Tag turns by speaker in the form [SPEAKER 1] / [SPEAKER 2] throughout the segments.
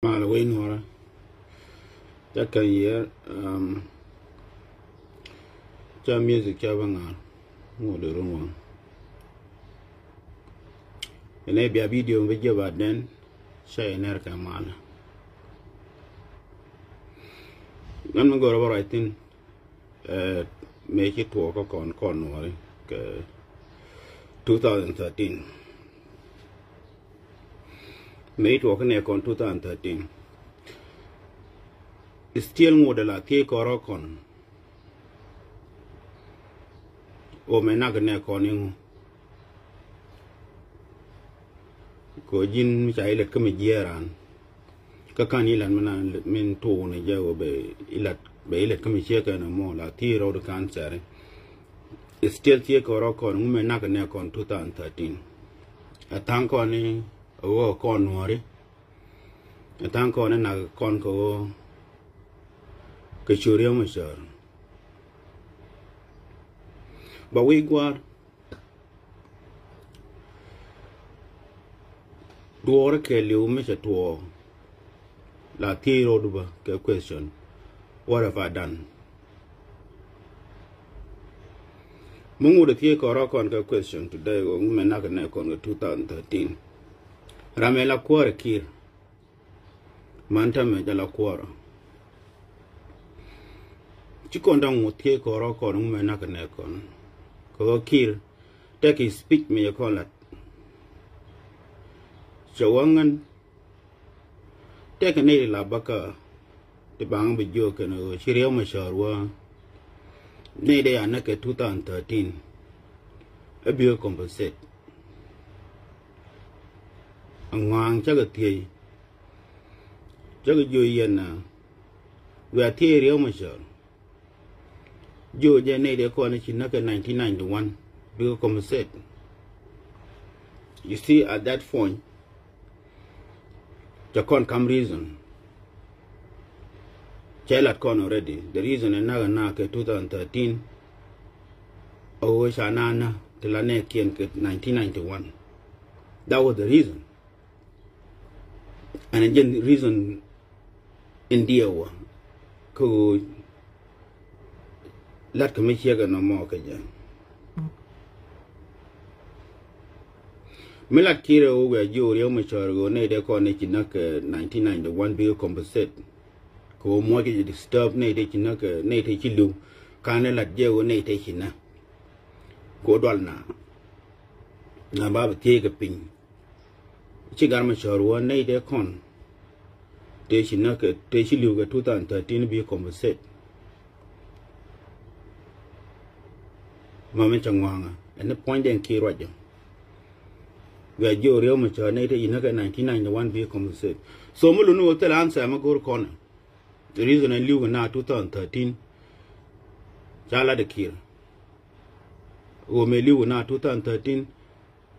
[SPEAKER 1] Mal way Nuer that can hear music chabangar mo de runwa ene bia video be joba den shay ner ka mal nan mo goro right tin make it work on Nuer 2013 made work ne kon 2013 still model a ke korokon o menag ne koning ko jin mi chailet ke mi jeran ka kan ilan mana min to ne jawo be ilet ke mi cheka na mo la ti ro de cancer still ke korokon mu menag ne kon 2013 atang ko ni o kon Nuer atang ko ne na kon ko ke churio mashar but we got duore ke liu me to la tiro duba ke question what have I done mungu de tie ko kon ke question today go me na ne kon 2013 ramela kwore kir manta me jala kwore chikonda ngotie ko kon me na ne kon ko kir take his speech me call it chawangan take ne la baka te bang be jo ke no chirio masharwa ne de anake 2013 abio compensate angwang chaga tie chaga jo yena we tie rio mashar jo je ne de ko ne chinaka 1991 bio compensate. You see at that point the con come reason chelat con already the reason na ke 2013 o shanana tilane kien ke 1991 that was the reason and again the reason India ko lat kami chiega no mo ke ja milat kire o ga jo rio machar go ne de ko ne chinak 1991 bi compensate ko mo ke disturb ne de chinak ne te chilu kana lat je o ne te china ko dol na ba te ke pin chigar machar wo ne de kon te chinak te chilu ga 2013 bi compensate mama changwanga and the point then key roger where Joe Rio Macha native in 1991 be compensate. So Mulu will tell answer I'm a good corner. The reason I live now 2013 Chala the kill. Who may live now 2013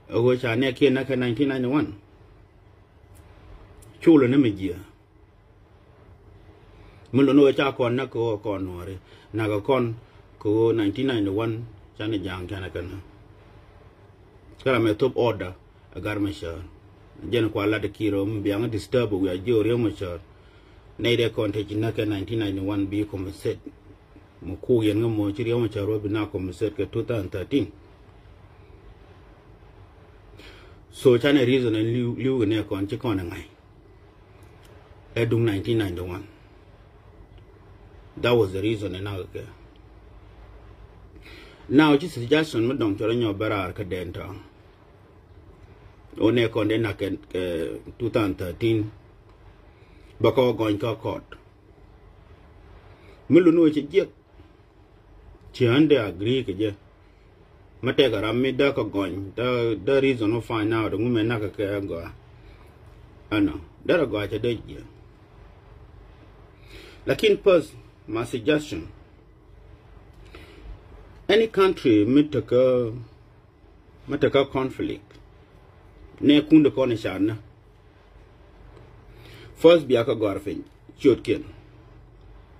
[SPEAKER 1] which I neck in 1991. Chula Nemigia Mulu no chakon nako con Nuer Nagakon ko 1991 Chana Jang Kanakana. Kala top order a garmashar. Jen Kuala de Kiro, Bianga disturb we are Joe Riomachar. Nade contage in Naka 1991 be compensate. Moku Yanga Mochiriomachar will be now compensate 2013. So China reason and Liu and Aircon Chikonangai. Edum 1991. That was the reason in our care. Now, just suggestion, Madame Choranyo Barra Cadenta. One condemn 2013. Bako going to court. Muluno is a jet. Chiande agree, Kaja. Matega Ramida going. The reason of find out the woman Naka go. I know. That a go at a day. Lakin first, my suggestion. Any country mitaka conflict ne kunda kone shana first biaka garfin chotkin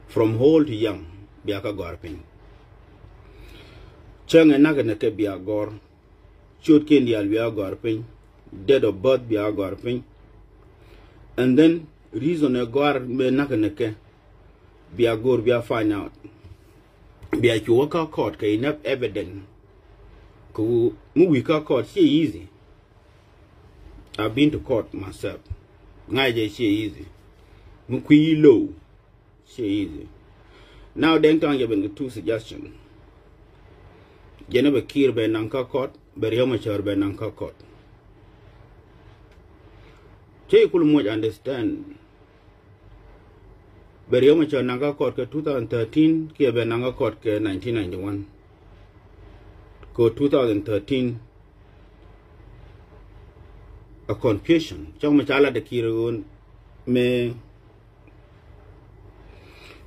[SPEAKER 1] from old to young biaka garfin changa naga na ke biagor chotkin dial biagor pin date of birth biagor pin and then reason a gar be nakaneke be a go be a find out be a chuaka court ka enough evidence ku mu wika court she easy. I've been to court myself. Ngaje she easy. Mu kwi low she easy. Now then tang you been two suggestions. Jenebe kir be nanka court be Riomachar be nanka court. Che kul much understand be Riomachar nanka court ke 2013 kia be nanka court ke 1991 ko 2013 a confusion chong machala de kirun me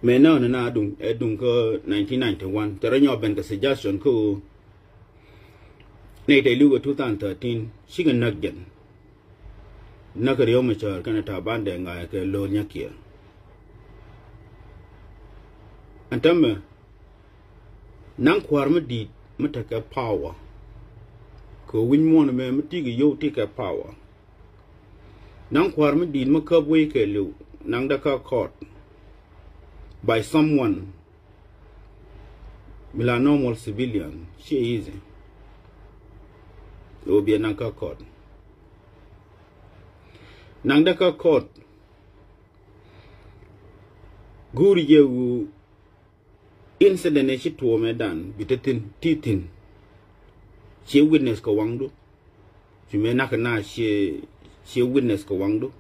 [SPEAKER 1] no na dung edung ko 1991 teranyo ben ka suggestion ko ne te lu 2013 shigan naggen nagariyo machar kana ta bande nga ke lo nyakia antama nang kwarma di mataka power ko win mon me mtigi yo tika power nang kwarma di makabwe ke lu nang daka court by someone bila normal civilian she easy will be a nanka court nang daka court guri je incident e to medan bitatin titin she witness ko wangdu she me nakana she witness ko wangdu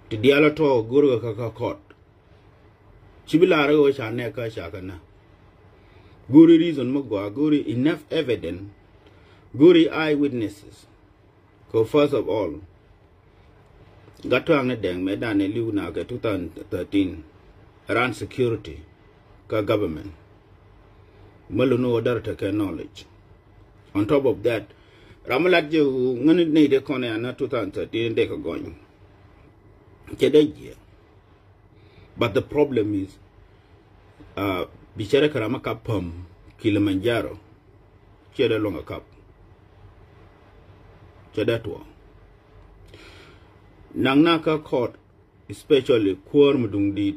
[SPEAKER 1] ti diala to guru ka court Chibila go shaneka shakana. Guri reason magwa, guri enough evidence, guri eyewitnesses. So first of all, gato ang deng medan liu na ke 2013 around security ka government. Maluno order take knowledge. On top of that, Ramalat ju ngani ne de kone na 2013 de ka going. Kedeje. But the problem is, bichara karama kapam Kilimanjaro, cheda longa kap, cheda tuwa. Nangnaka court, especially kuar mudungdi,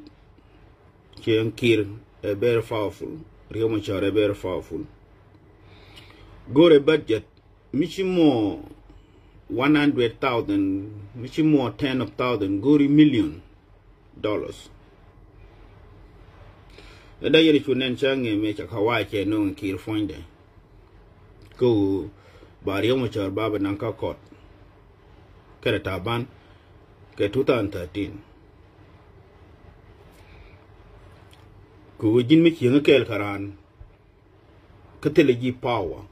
[SPEAKER 1] cheng kir a very powerful, Riomachar a very powerful. Gore budget, michimo 100,000, michimo 10,000, gori $1 million. Da yeri chunen change me chakawa che no kir fonde ko bariyo mo char baba nanka court kare taban ke 2013 ko jin mi chinga kel karan kateleji power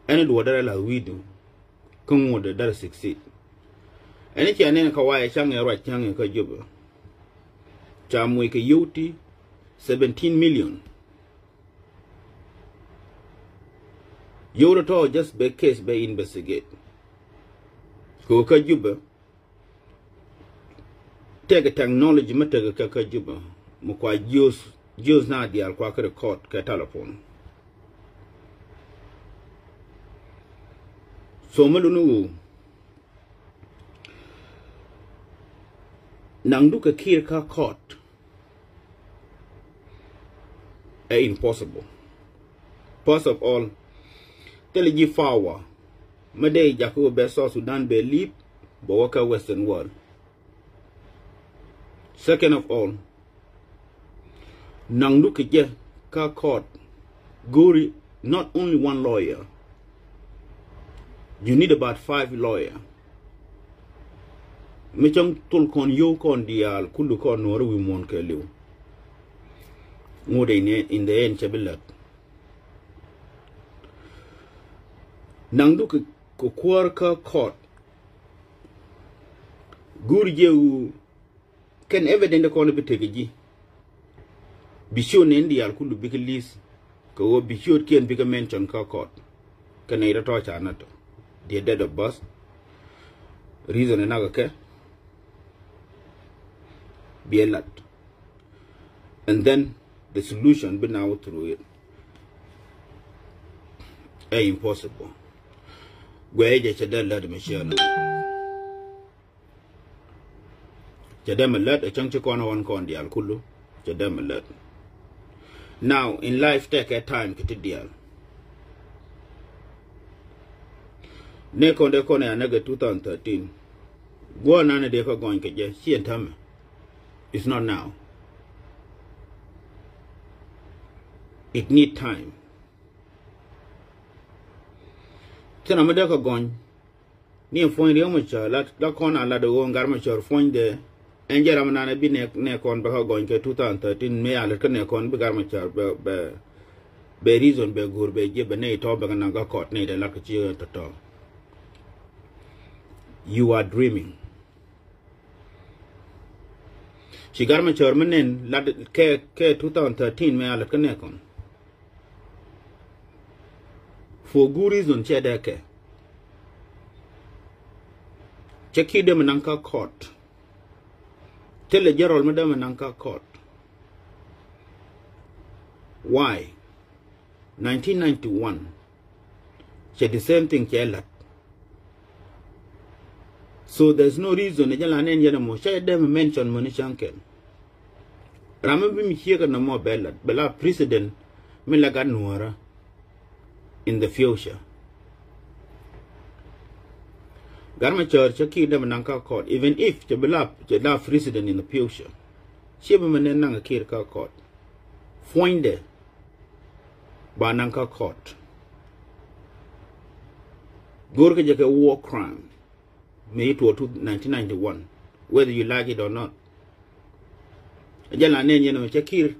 [SPEAKER 1] ene do dara la widu kun wo da dar 60 ene che ne kawa change ro change ka jubo chamwe ke yuti 17 million. Yorato just be case be investigate. Ko ka juba. Take technology mata ka juba. Mo kwa use na di al kwa ka court ka telephone. So malunu nangdu ka kir ka court. Impossible. First of all, teleji fawa. Made Jacob be South Sudan be leap, but waka Western world. Second of all, Nangduke ka court. Guri not only one lawyer. You need about 5 lawyers. Mechang tul kon yo kon dial kulu kon Nuer wi mon ke liu. Ngode in the end chabilat. Nangdu ko kwarka court. Guri je ken evident ko no betegeji. Bisho nendi al kulu big list ko bisho ken big mention ka court. Kan ira to chanato. The dead of bus. Reason naga ke be a lot. And then the solution be now through it. Impossible. Where je chadal la de machine. dem alert a chang chikona one kon dial kulu dem alert. Now in life take a time kiti dial ne konde kone anage 2013 go nana de ko gon ke je sien tam. It's not now. It need time. Tena me de ko gon ni fon ri mo cha la kona la de won gar mo cha fon de enjera manana bi ne kon ba ko gon ke 2013 me ala ke ne kon bi gar mo cha be reason be gur be je be ne to be na ga court ne de la ke chi to. You are dreaming. She got my chairman in K 2013 me ala ke ne kon. For good reason che de ke. Cheki dem nanka court. Tell the general madam nanka court. Why? 1991. She the same thing che. So there's no reason the jala nen yana mo she dem mention money shankel. Rambe mi hiega na mo bella president me laga Nuer in the future. Garma church ki dem nanka court even if the bella president in the future. She be menen nanga kir ka court. Foinde ba nanka court. Gorga jake war crime. May it was 1991, whether you like it or not. Jala nen yeno chakir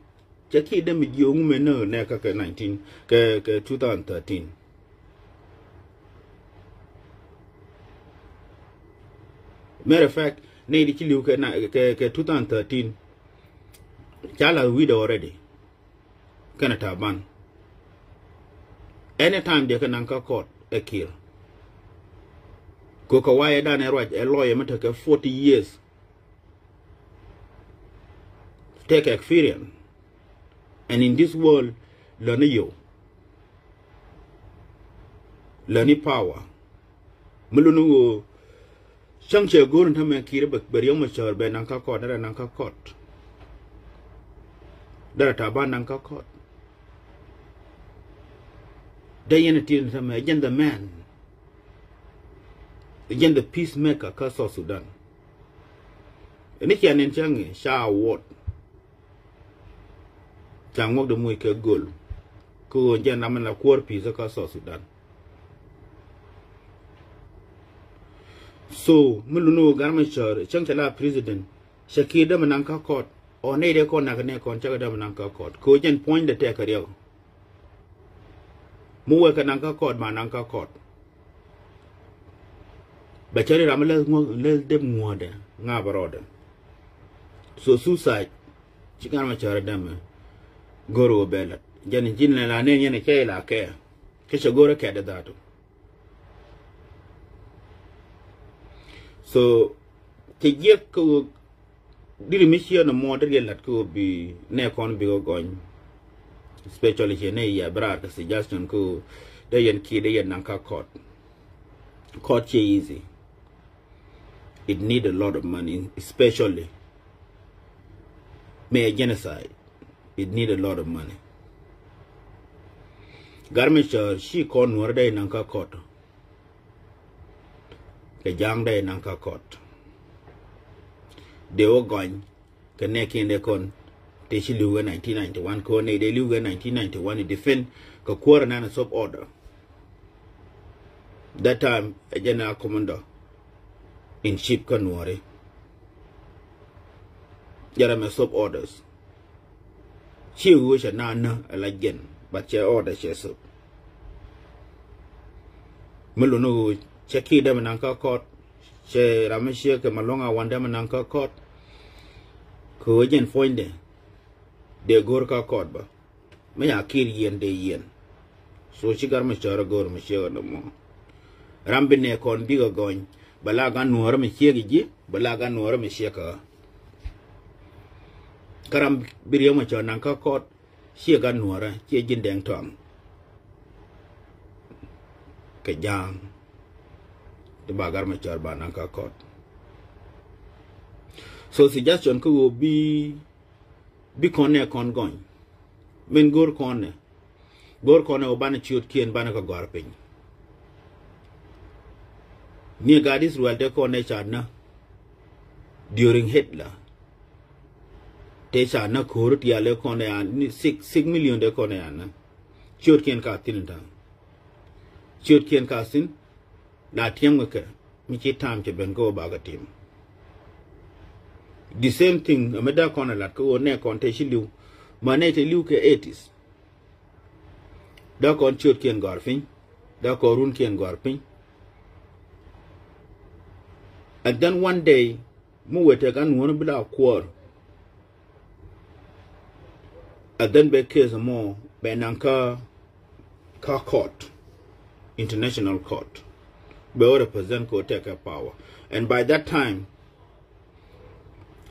[SPEAKER 1] dem young men no ne ka 2013. Matter of fact, ne di chiliu ke 2013. Chala widow already. Kana taban. Anytime they can anchor court a kill. Koka waya done a lawyer take 40 years. Take experience. And in this world, learn you. Learn power. Mulunu Shangche go and tame kira but yomachar ben anka court, that an anka court. That a ban anka court. They in again the man. Again the peacemaker ka South Sudan. And if you are in Changi, Shah Award. Changwok the Muike Gul. Ko again I'm in a quarter piece of South Sudan. So, Muluno Garmachar, Chanchala President, Shakida Mananka Court, or Nade Konakane Conchagada Mananka Court. Kojan point the Tekario. Muwa Kananka Court, Mananka Court. But Cherry Ramala let them water, Nabarada. So suicide, Chikamachara Dama, Goro Bella, Janin Jin and Anan and Kayla care. Kishagora Kadadato. So, the year could did mission no more that could be near con be going, especially here, brother suggestion could they and kid they and Nanka court. Court easy. It need a lot of money, especially may a genocide. It need a lot of money. Garmachar she con Nuer day Nanka court. The young day Nanka court. They were going, connecting the con, they should live in 1991, con they live in 1991, it defend the quarter and sub order. That time, a general commander in chief Kanwari. Jeremy sub orders. She wish a nana again, but she order she sub. Mulunu, Cheki them in Anka court. She Rameshia Kamalonga one them in Anka court. Kojan find them. They Gorka court, but may I kill yen de yen. So she got Machara go to Michelle no more. Rambine con bigger going. Balagan Nuer Michigi, Balagan Nuer Micheka. Karam Biriamacha Nanka court. She got Nuera, she gin dang tongue. Kajang. The Bagar Machar Bananka court. So suggestion could be corner con going. When go corner obana chiot kien bana ka garping. Near Gadis well de corner chadna during Hitler. Te chadna kurut yale corner and 6 million de corner ana. Chiot kien ka tinta. Chiot kien ka sin la tiamaka michi tam che ben go baga team. The same thing, a meda corner lat ko ne konte shilu, manete liu ke 80s. Da kon chot kien garfin, da ko run kien garfin. And then one day, mu wete gan wona bila kwor. And then be case more benanka ka court, international court. Be represent ko take power. And by that time,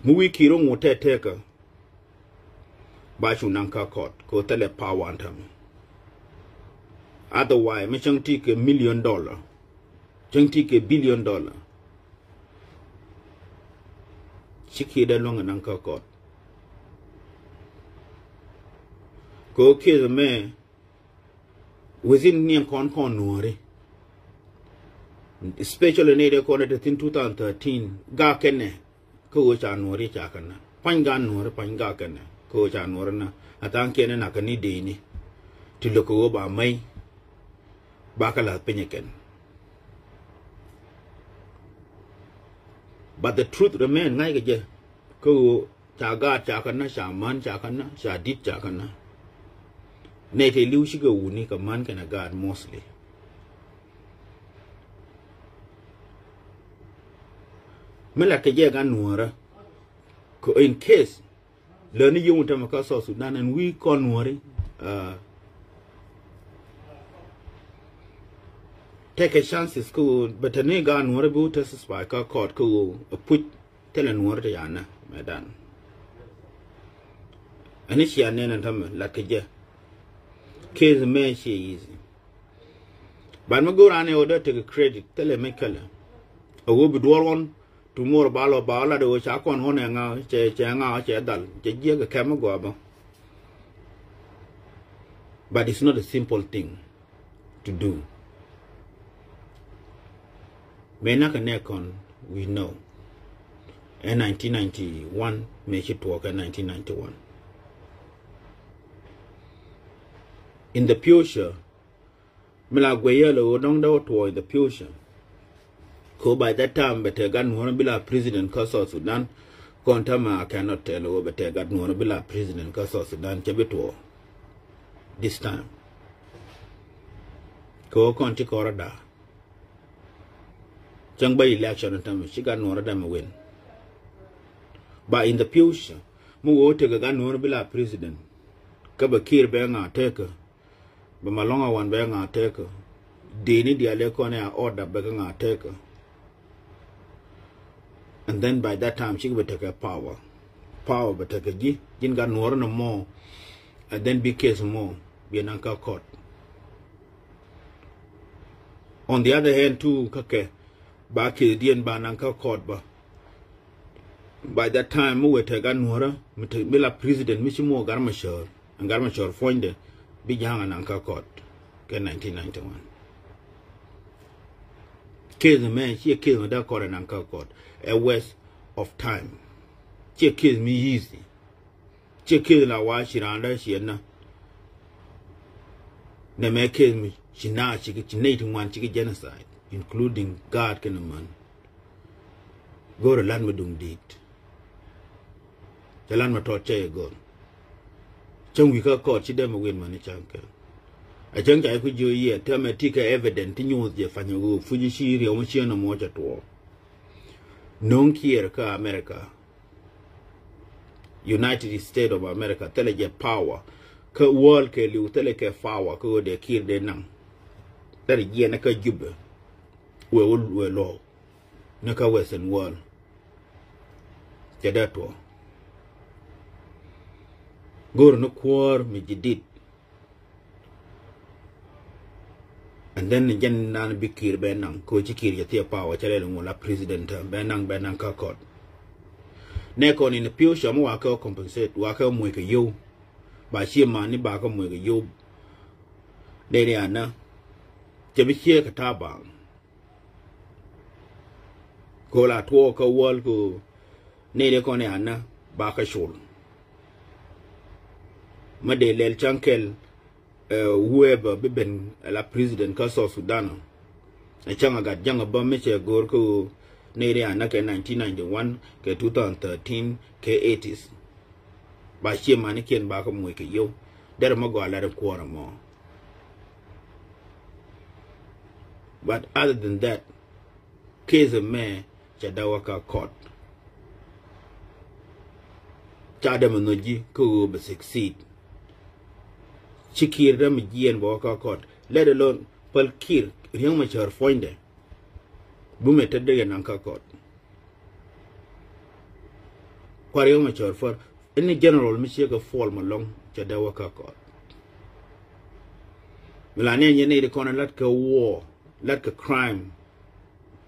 [SPEAKER 1] Muwi kiro ngote teka Bashu nanka court ko tele power antam. Otherwise, me chang take $1 million. Chang take $1 billion. Chiki de long nanka court. Ko kids me within near con Nuer. Especially in the corner in 2013, ga kenne. Ko cha Nuer cha kana panga Nuer panga kana ko cha Nuer na atan kene na kani de ni tiloko ba mai bakala penyeken. But the truth remain ngai ge ko cha ga cha kana sha man cha kana sha dit cha kana ne te liu shi go uni ka man kana God mostly. Mela ke je gan Nuer ko in case learning you want to South Sudan and we con Nuer take a chances ko but ne gan Nuer bu to spy ka court ko put tell Nuer to yana medan ani shi anen tam la ke je case me she easy but me go ran order take credit tell me kala o wo bi one tomorrow balo de cha kon hone nga che nga che dal che je ga kam go ba. But it's not a simple thing to do. Mena Kanekon, we know. In 1991, make it work in 1991. In the future, Milagwayelo don't know to in the future. Ko by that time, but I got no president cause South Sudan. Kontama cannot tell you, but I got no president cause South Sudan. Chebeto. This time. Ko konti korada. Chang by election time, she got no other win. But in the future, mu take a gun no president. Kabakir banga take. But Malonga one banga take. Dini dialekone order banga take. And then by that time, she would take a power. Power, but take a G, didn't got no more. And then be case more, be an anchor court. On the other hand, too, Kake, back is the anchor court. But by that time, we would take a Nuera, Mila President, Mishimo Garmashore, and Garmashore find the big young and anchor court in 1991. Case the man, she killed me that court and anchor court. A waste of time. She killed me easy. She killed la wa she ran she na. Ne me killed me. She now she get one she genocide, including God kind of man. Go to land me dung did. The land me torture go. Chung we got caught she dem win money chanka. I think I could do here tell me take evidence in you the fanyu Fuji she or machine no more at all. Non here ka America, United States of America, telege power, ka world ke liu teleke power, ka de kir de nang. That is ye naka jube, we law, naka Western world. Jadato. Go no kwar mi jidit. And then the general bikir benang, ko chikir yatia power, chalele la president benang ka court. ne kon in the future mo wa ka compensate wa ka mo ke yo ba shi ma ni ba ka mo ke yo de ana je bi che ka ta ba ko la to ka wol ko ne de kon ana ba ka shul ma de lel chankel whoever be ben la president ka so Sudan a changa ga janga ba me che gor ko ne de ana ke 1991 ke 2013 ke 80s ba shi ma ni ken ba ka mo ke yo der ma go la de ko mo. But other than that, case of man chadawaka court. Chadamanoji ko be succeed. Chikir them yen waka court. Let alone palkir young mature find them. Bumete de yananka court. Young mature for any general mishaka fall along chadawaka court. Milane yene de corner let go war. Like a crime,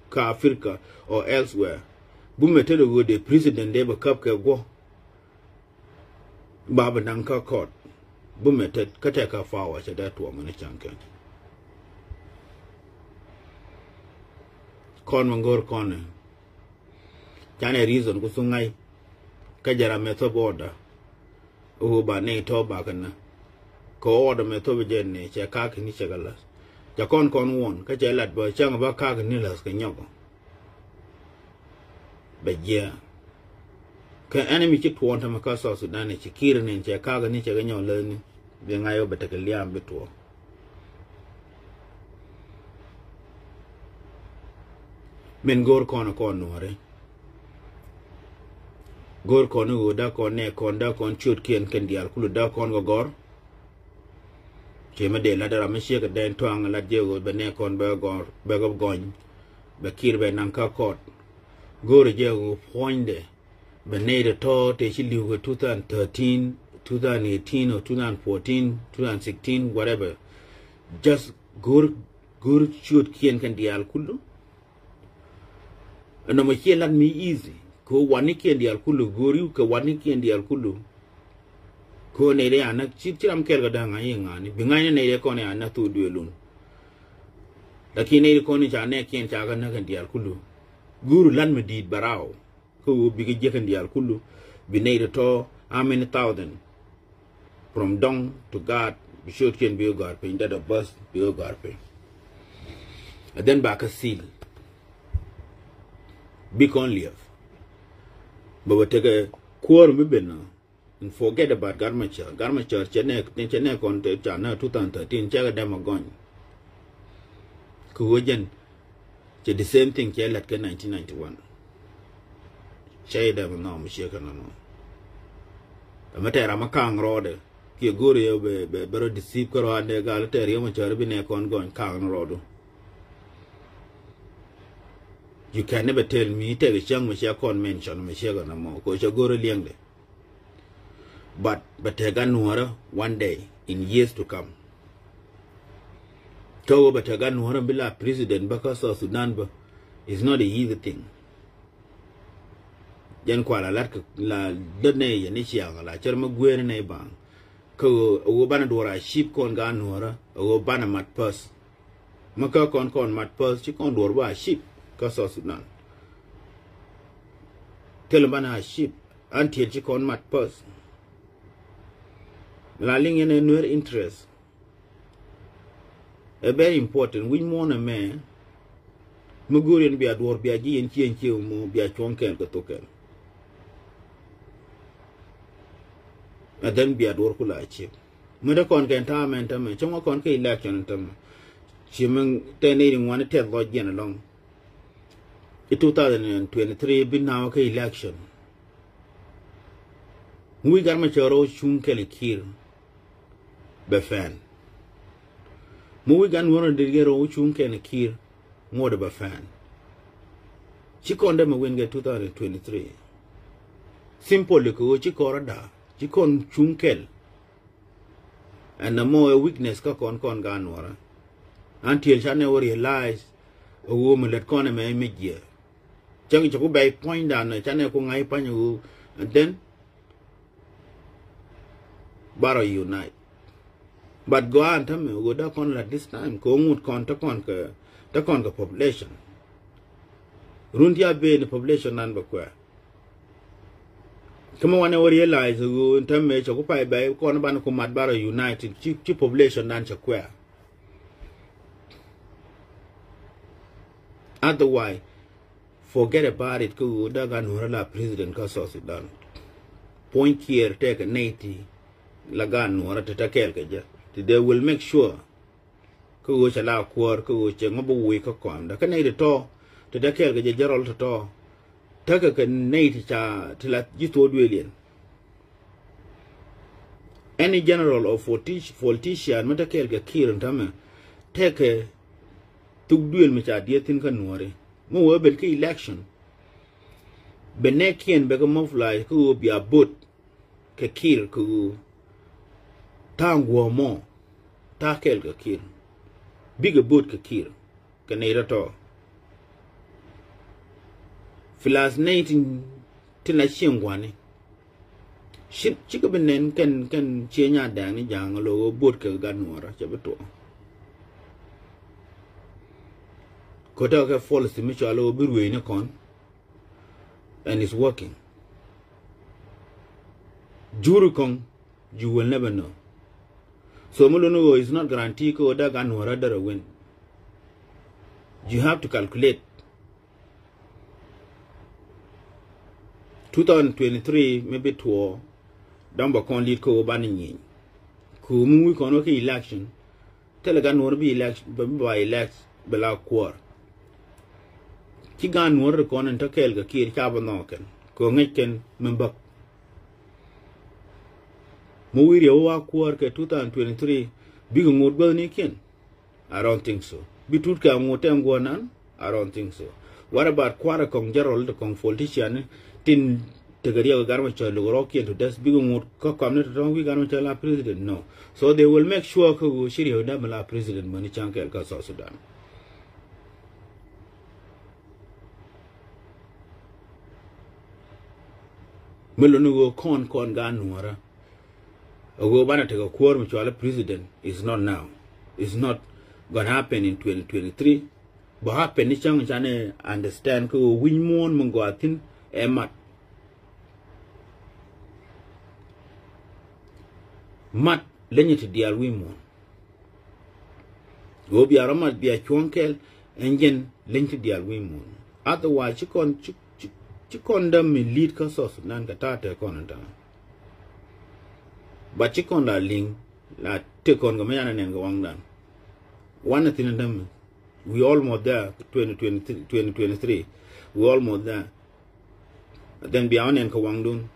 [SPEAKER 1] ka Africa or elsewhere. Bumete go the president ever cup go. Baba Nanka court. Bumete kateka forward to that woman chanke. Con mangor corner. Jane reason go sungai. Kajara meto border. Ba ne to bagana. Ko order meto bejene che kak ni chagalas. Ja kon won ka che lat bo chang ba ka ni las ka nyoko be je ka enemy chi tuon ta ka so Sudan chi kir ne che ka ni che ga nyo le ni be ngayo be ta ka liam be to men gor kon nore gor kon go da kon ne kon da kon chut kien ken dial kulu da kon go gor Chema de la dara mishia ka den twang la jego be ne kon be gor be go gon be kir be nanka court gore jego poinde be ne de to te chi liu 2013 2018 or 2014 2016 whatever just gur shoot kien kan dial kullu no ma lan mi easy ko wani kien dial kullu goriu ka wani kien dial kullu ko ne de ana chiram ker ga danga yinga ni bingane ne de ko ne ana tu duelun lakini ne ko ni cha ne kien cha ga na kan dial kullu guru lan me dit barao ko bi ge kan dial kullu bi ne de to how many thousand from dong to god bi shoot kien bi gar pe inda da bus bi gar pe and then back a seal bi kon live but take a core mi benna and forget about Garmacher. Garmacher, Chene, Conte, China, 2013, Chaga Demagon. Kuwajan, the same thing, Chelatka 1991. Chay Demo, Mishaka no. A matter Ramakang Road, Kigurio, Bero deceive Koro and the Galatarium, which are been a con going Kang Road. You can never tell me, take a young Mishakon mention, Mishaka no more, because you're going to But Nuer one day in years to come. Togo Nuer bila president because of Sudan is not a easy thing. Jan kwala la dene yanishia la charma gwere ne bang. Ko ubana dora sheep kon ga Nuer ubana mat purse. Maka kon mat purse chi kon dora sheep because of Sudan. Tell bana sheep until chi kon mat purse. Laling in a Nuer interest. A very important. We want a man. Mugurian be a dwarf, be a G and Chiu, be a chonkel, token. And then be a dwarfula chip. Mudakon can time and time, Chomacon election and time. Chiming 1081 10 Lord Yen along. In 2023, been now election. We got my choro chunkel kill. Befan. Muigan one of the gero chunk and a kir more of a fan. She condemned a win get 2023. Simple lico, chikorada, chikon chunkel. And the more weakness kakon ganwara. Until she never realized a woman that con a mid year. Chang Chaku by point down a channel kung I pan you and then Baro unite. But go on, tell me, go da con at this time, go mood con ta con ka population. Runtia be the population number qua. Come on, I realize go in term of occupy by con ban ko mat Baro united, cheap population nan chakwa. Otherwise, forget about it, go da gan Nuer president ka South Sudan. Point here, take a 80. Lagan Nuer to take care of. They will make sure go chala kwar go chengobu we ka kwam da kan ne to to take care of Gerald to take a nate cha till you told William. Any general or politician mata care ga kiran tama take a to duel me cha dia tin kan Nuer mo we bel ki election benekien be ko mofly ko bi abot ke kir ko tangwo mo takel ka kir big boat ka kir ka neira to filas 19 tina chingwane chika benen kan chenya dang ni jang lo boat ka ganora chabeto ko ta ka policy mi chalo birwe ne kon and it's working juru kong you will never know. So Mulunugo is not guaranteed ko da gan rather win. You have to calculate. 2023 maybe to Damba con lead ko banning. Ku mu kono ki election. Telegan wor be election by elect bela kwar. Ki gan wor kon en takel ga kir kabanoken. Ko ngeken member Muiri wa kwar ke 2023 big ngod ba ni ken. I don't think so. Bitut ka ngotem gonan? I don't think so. What about kwara kong Gerald kong politician tin tegaria garma chalo rocky to des big ngod ka kamne to wi garma chala president no. So they will make sure ko shiri hoda mala president mani chankel ka South Sudan. Melonugo kon gan Nuer. Ogo bana take kwar mutual president is not now. It's not gonna happen in 2023. But happen ni chang chane understand ko win mon mungo atin mat lenye ti dial win mon. Go bi aramat bi a chonkel engen lenye ti dial win mon. Otherwise chikon da mi lead ka sos nan ka tate konanta. But chikon la ling la tekon go mayana nen go wangdan. One thing them we almost there 2023 we almost there. Then beyond en ko wangdun.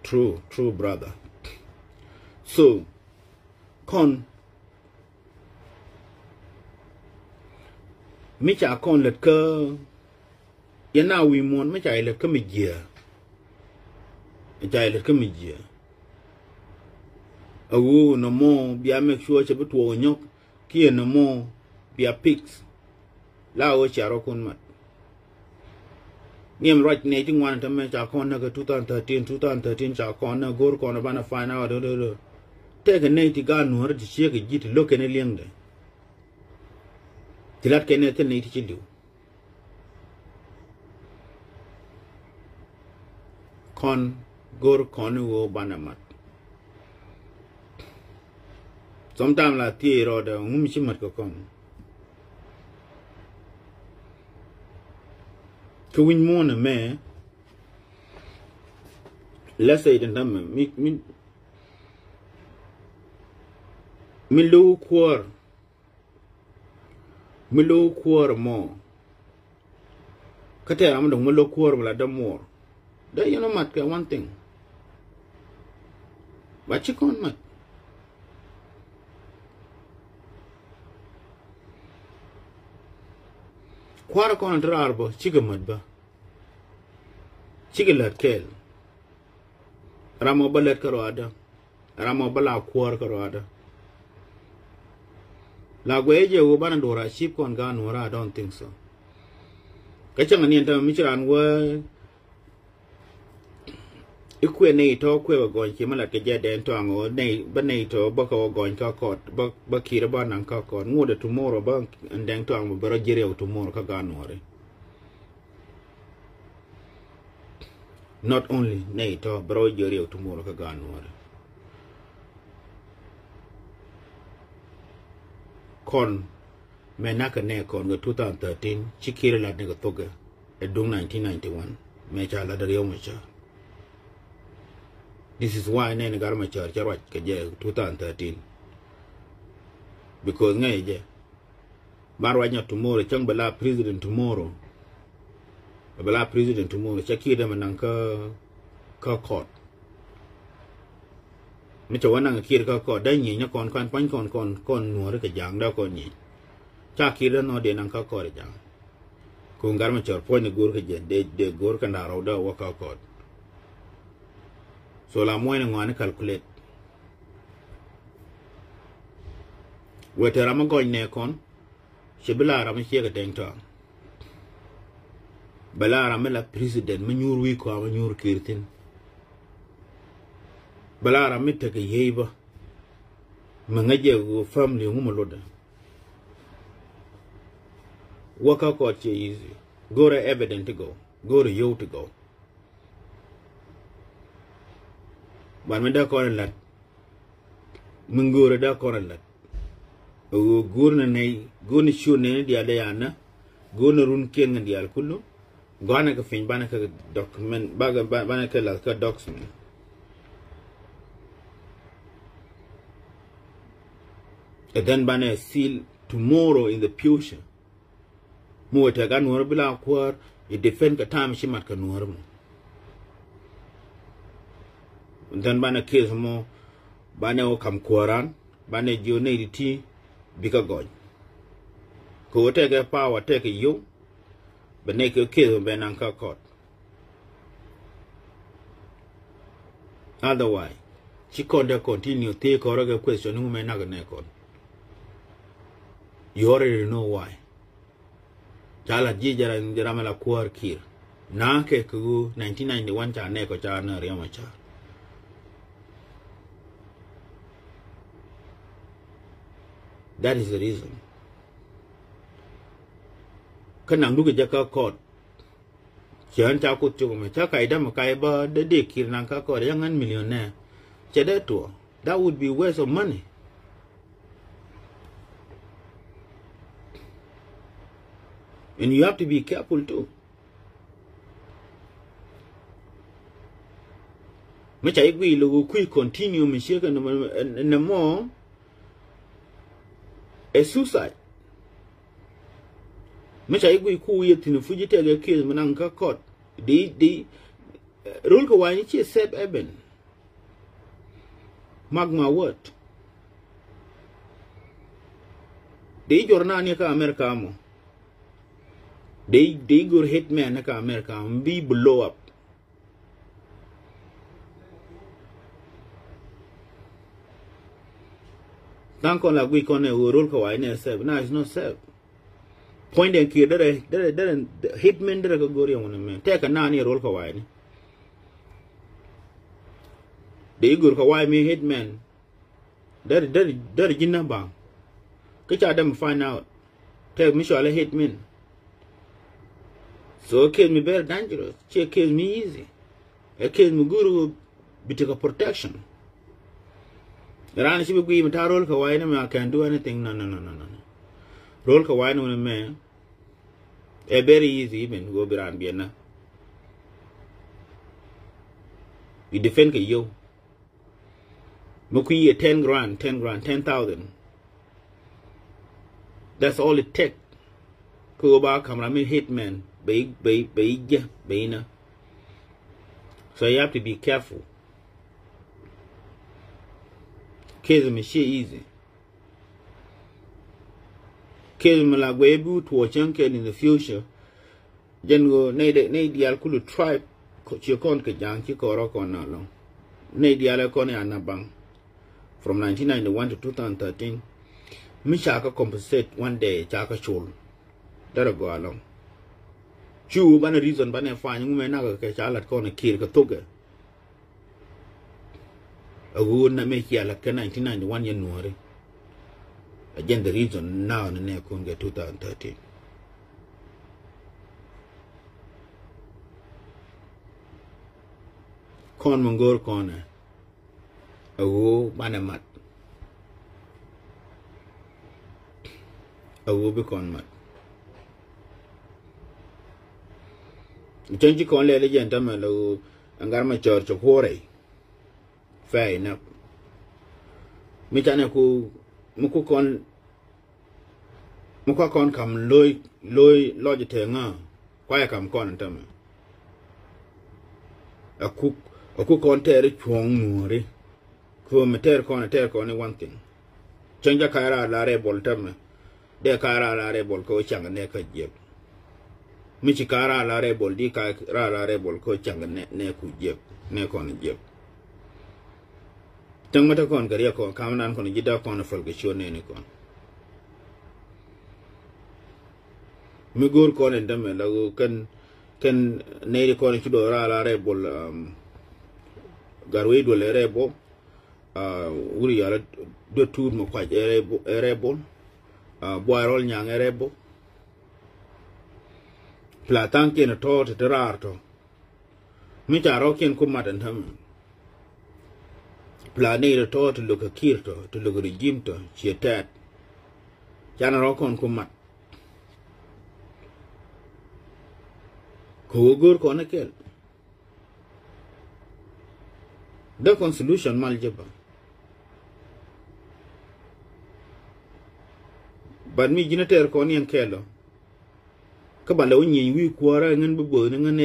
[SPEAKER 1] True, brother. So con Micha con let ka yana we mon micha let ka mijia. Micha let ka mijia. Awu no more bia make sure che beto nyok ki no more bia pigs. La o charo kon mat. Niem right nating one to me cha con na 2013 cha con na gor con bana find out do. Take a native gan Nuer to shake a git look in a liang de. Tilat kene te native chilu. Con gor con wo banamat. Sometimes la tie ro da chimat ko kon. To win more na me. Let's say it mi low quar more. Kate am dong low quar la da more. Da you know mat one thing. But you can't mat. Quar con arbo chiga mat ba. Chiga lat kel. Ramo balet karo ada. ramo bala kwar karada la gweje wo bana dora ship kon ga Nuer. I don't think so. Kachanga ni enta michiran wa ikwe nei to kwe gon ki mala ke jade to ango nei ba nei to ba ko gon ka kot ba kira ba nan ka kot ngode tomorrow ba ndeng to ango baro jere tomorrow ka ga Nuer. Not only nei to baro jere tomorrow ka ga Nuer. Kon menaka ne kon go 2013 chikire la ne go toga edung 1991 mecha la dario mecha. This is why ne garma char charwach ke je 2013 because ngai je barwanya tomorrow chang bala president tomorrow chakire mananka ka court mecha wana kire ka court da nyi nya kon Nuer ke jang da kon nyi chakire no de nan ka court jang ko garma char point gur ke je de gur ka ndaro da wa ka court. So la moine ngwane calculate. Wete rama goy ne kon shibila rama shega dengta. Bala rama la president manyur wi ko manyur kirtin. Bala rama take yeba. Mangaje go family ngumaloda. Waka ko che easy. Go to evident to go. Go to you to go. But when da corner lat, mungura da corner lat. Gurna nei, gurna shoe nei dia leana, gurna run ken and dia kulu, gana ka fin banaka document, banaka la ka document. And then bana seal tomorrow in the future. Mo ta ga Nuer bila kwar, it defend ka time shimat ka Nuer mo. Dan bana case mo bana o kam koran bana jone diti bika goy ko take power take you bana ke case bana ka court. Otherwise she can't continue take or a question who may not go. You already know why. Chala jijara njiramela kwar kir na ke ku 1991 cha ne ko cha na riama cha. That is the reason. Kanang duga jaka court. Chian chakuothchok me chaka idam kai ba de kirnang ka court yangan millionaire. Chedeto. That would be waste of money. And you have to be careful too. Mecha igwi lugu kui continue misheka na more a suicide. Mecha igwi ku yetin fujitele case mananka court. The rule ko wani chi save eben. Mark my word. They jornani ka America mo. They go hitman ka America and be blow up. Don't call like we can rule ko wani save. No, it's not save. Point and kid that hitman that go on man. Take a nani roll ko wani. The go ko wani me hitman. That jinna bang. Kicha them find out. Take me sure hitman. So it kills me very dangerous. It kills me easy. It kills me good with a protection. Rani shibi gui mata roll kawaii na I can do anything. No. Roll kawaii na me. A very easy even go biran biena. We defend ke yo. Mukui 10 grand, 10,000. That's all it take. Kuba kamera hitman. So you have to be careful. Case me shit easy. Case me like we able to watch in the future. Then go ne dial kulu tribe. Kochi kon ke jang chi koro kon na long. Ne dial kon ya na bang. from 1991 to 2013. Me chaka compensate one day chaka chul. That'll go along. Chu ban reason ban fine you may not catch a lot corner kill katoga. A would not make ya like 1991 January. Again, the reason now in the neck 2013. Con Mongol corner. A woo banamat. A woo be con mat. Change con lady gentleman and got my church of Hore. Fair enough. Michanaku Mukukon Mukakon come loy logitenga. Quite come con and tell me. A cook on terry chong muri. Ku meter con a terk only one thing. Change a cara la rebel tell me. De cara la rebel co chang and neck jib. Michikara la rebel di cara la rebel co chang and neck jib. Neck on a jib. Tangmata con career con Kamanan con a jida con a folkation nene con. Migur con and dame lago can nade con chudora la rebel garwe do le rebel uri ala do tour mo kwa rebel boirol nyang rebel platan ken to te rarto mi charo ken kumatan tham planere to to look a kirto to look a regime to chetat chana ro kon kumat ko gur kon kel the solution maljaba but mi jinater kon yen kelo ka ba law nyi wi kwara ngan bu ngan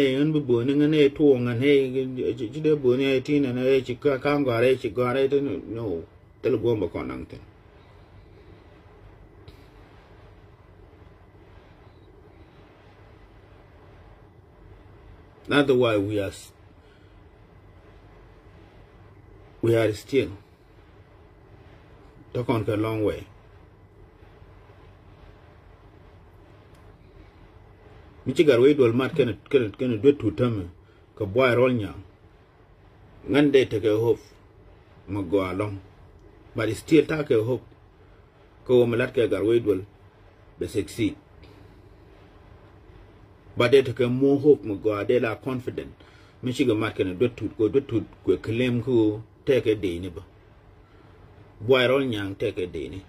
[SPEAKER 1] e to ngan he jide bo ne tin na e chi ka ngare chi gare no tel gomba kon nangte that's why we are still talking a long way. Michigar way do mat can do to term ka boy roll nyang ngan de take a hope ma go along but it still take a hope ko malat ka gar way do be succeed but they take more hope ma go they are confident Michigar mat can do to claim ko take a day ni ba boy roll nyang take a day ni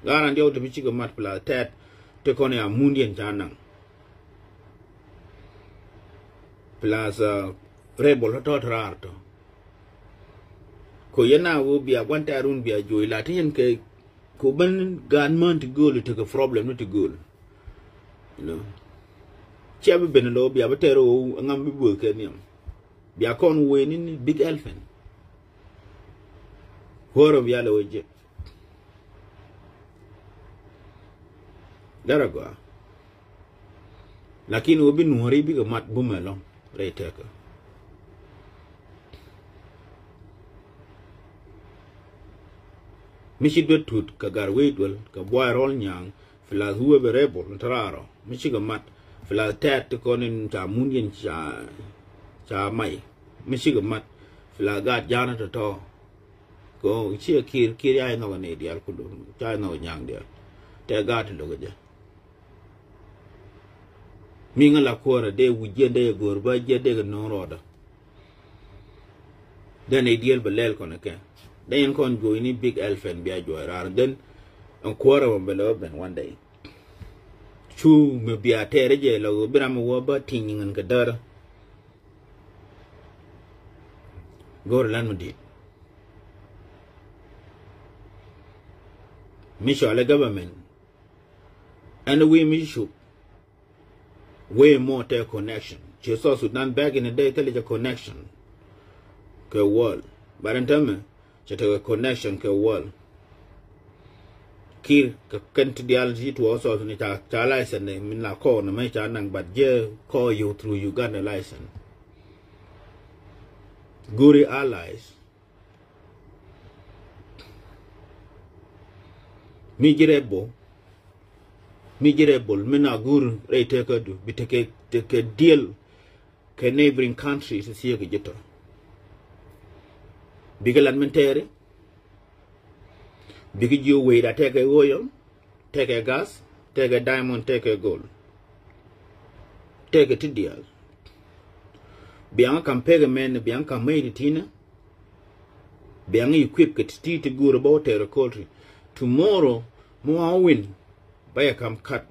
[SPEAKER 1] garan dio to Michigar mat pla tat te kone a mundian janang plus rebel to rarto ko yana wo bia wanta run bia joy latin ke ko ban ganman to go to the problem to go you know chabe benelo bia batero ngam bi bo ke niam bia kon we ni big elephant horo bia lo je Daraga. Lakini obi nuari bi mat bumelong reteka. Michi do tut ka garwe dwel ka boy rol nyang fila huwe be rebel tararo. Michi ga mat fila tat konin cha munyen cha mai. Michi ga mat fila gat jana to. Ko chi kir ya no ne dial kudu. Cha no nyang dia. Te gat lo ga. Minga la kora de wujende gorba jede no roda then a deal belel kon ke then kon go ni big elephant be joira then on kora on below ben one day chu me bia tere je lo biram wo ba tingin ka dar gor lan mudi misho government and we misho way more to connection. Jesus Sudan back in the day tell you a connection. Ke wall. But in time, a connection ke wall. Kir ka kent dialogy to also ni ta license ne min la call na mai cha nang but je call you through Uganda license. Guri allies. miserable mina gur rate ka du bitake take deal ke neighboring countries siya ke jito bigalan mentere bigi you way that take oil, take a gas, take a diamond, take a gold, take a deal. Bianca pega men, Bianca made it in. Bianca equipped it to go about their country. Tomorrow, more win. Buy a come cut.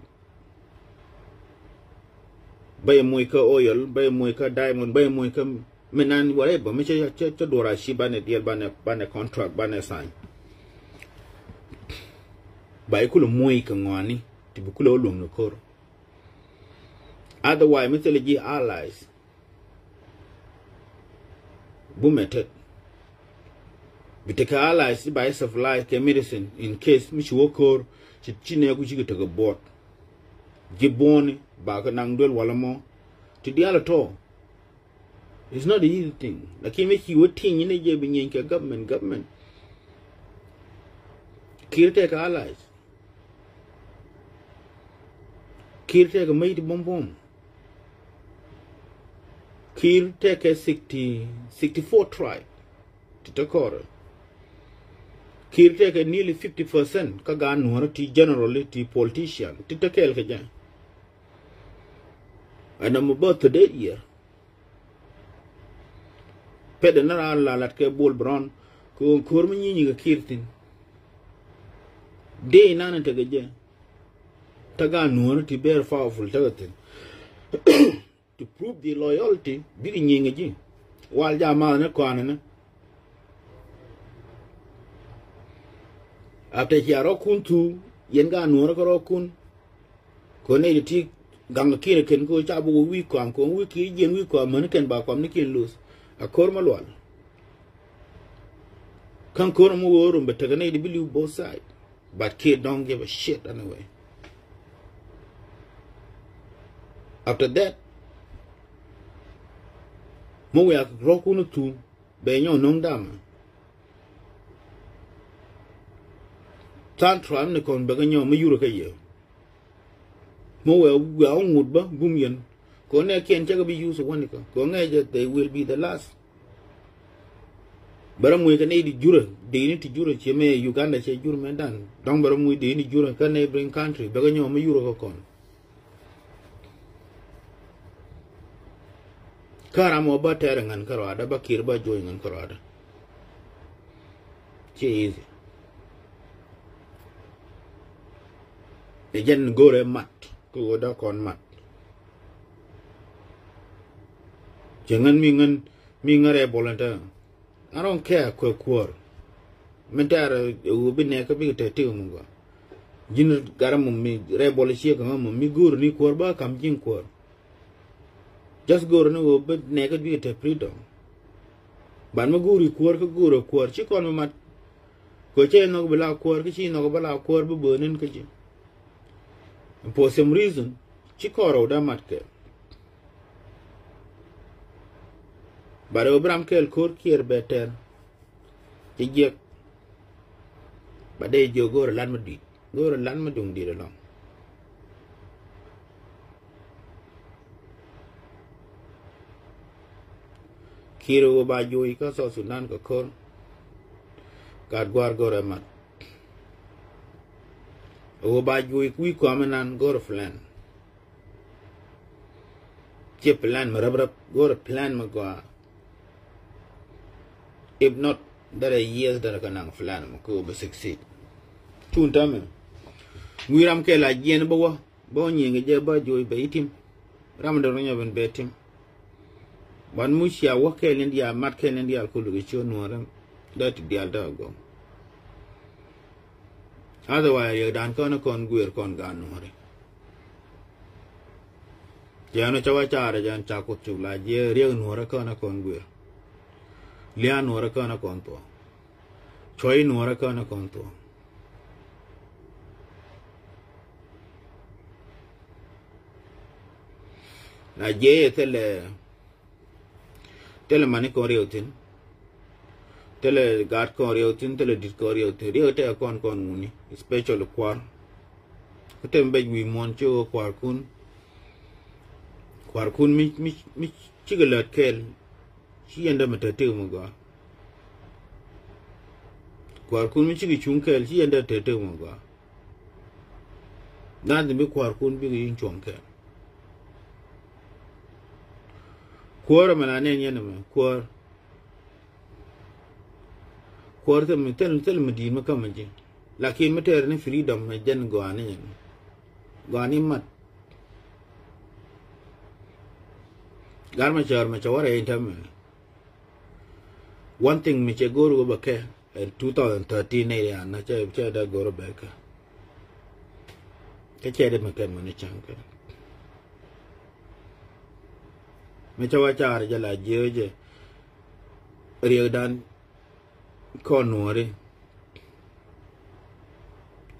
[SPEAKER 1] Buy a moika oil, buy a moika diamond, buy a moika menan, whatever. Mr. Chadora, she ban a deal, ban a contract, ban a sign. By kula moy ka ngani ti kula olong no kor otherwise mythology allies bumetet biteka allies by supply ke medicine in case mi wokor ci chine ku ci to bot giboni ba ka nang dol wala mo ti diala to it's not the easy thing lakini ki wotin ne je bi nyen ke government kirte ka allies Kir take a mighty bomb. Kir take a 64 tribe to Takora. Kir take a nearly 50% Kagan Nuer generally to politician to Takel Kajan. And I'm about to that year. Pedanara Latke Bull Brown, Kurmini Kirtin. Day none take a jen. Taga Nuer to bear powerful tagatin to prove the loyalty bidding yingaji while Yaman Kwanana after Yarokun too Yenga Nurakun Kone ti Gangakira can go Jabu week on wiki yen week on Manikan Bakwam Nikin lose a Kormalwal. Can Kormu but Tagana believe both sides. But kid don't give a shit anyway. After that, Moya Rokunu too, Benyon non dam. Tantram the con Baganyo Mayuraka ye. Moya Woodba, Bumian, Kone can check be used one. Kone they will be the last. Baram can aid Jura, they need to Jura, Cheme, Uganda, Che Jurmendan. Don't baram with the Jura, can neighboring country, Baganyo Mayuraka. Karamo ba tereng an karada ba kirba join an karada. Easy. Ejen gore mat, ko da kon mat. Jangan mingare bolanta. I don't care kwar. Mentara ubi ne ka bi te te munga. Jin garam mi rebol shi ka mi gur ni kwar ba kam jin kwar. Just go no but naked be a freedom. Ban Maguri quirk a guru quirk, chick on mat. Coche no bala quirk, she no bala quirk, burning kitchen. And for some reason, Chicoro da matke. But Obram Kel court here better. But they go to Landmadi. Go to Landmadung did along. Kiro ba Joy ka so Sudan ka kor God gwar gore mat o ba Joy we kwamanan gore plan che plan marab gore plan magwa if not there are years that ka nang plan ko be succeed tun tamen wiram ke la jen bo nyenge je ba Joy be itim ramdo nya ben betim Ban Mushia Wakel India, Matkel India, Kulugicho Noram, that the Aldago. Otherwise, you don't con Guer con Ganori. Jano Chawachara Jan chakuothchok la je real Nuer con Guer. Lian Nuer con to. Choi Nuer con to. La je tele mani ko reutin tele gạt con riêu tin tele dit con riêu thì riêu te con muni special kwar cái tem bay vi mon cho kwar kun mi chigalat kel chi enda mata te mo ga kwar kun mi chigi chung kel chi enda te mo ga dan de kwar kun bi yin chong kel kwar mana ne nyane me kwar te mi tel mi di ma kam je lakin mi ter ni freedom me jen go ani mat gar ma chawara intam one thing mi che goro ba ke 2013 ne ya na che da goro ba ke che de ma ken ma ni chang ka mi chawa char ja la je riyo dan con Nuer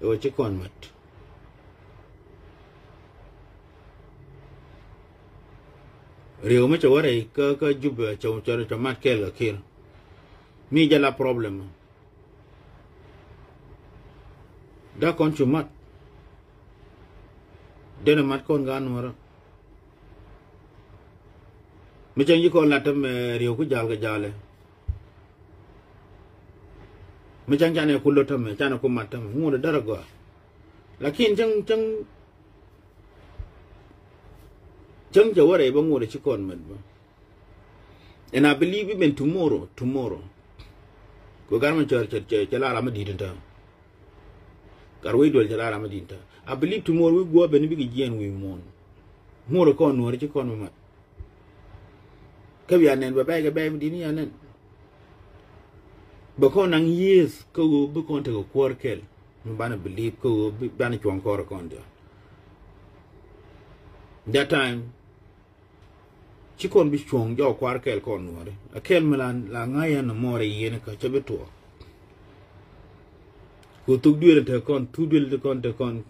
[SPEAKER 1] o che con mat riyo mi chawara ka jube chaw mat kel ga kir mi ja la problem da con chumat dena mat con ga Nuer mi chang yi con la tam riyo ku jal ga jale mi chang chane ku lotam chane ku matam mu da darago lakin chang jawara ba mu da ci kon med ba and I believe even tomorrow ko garman che la ma didinta garway dol che la ma didinta I believe tomorrow we go ben bi gien we mon mu ko Nuer ci kon ma ka bi anen ba ga ba mi dini anen ba ko nang years ko bu kon te ko kwar kel bana believe ko bana chon ko kon dia that time ci kon bi chon jo kwar kel kon Nuer a kel melan la ngaya na more yene ka chabeto ko tuk duel te kon te kon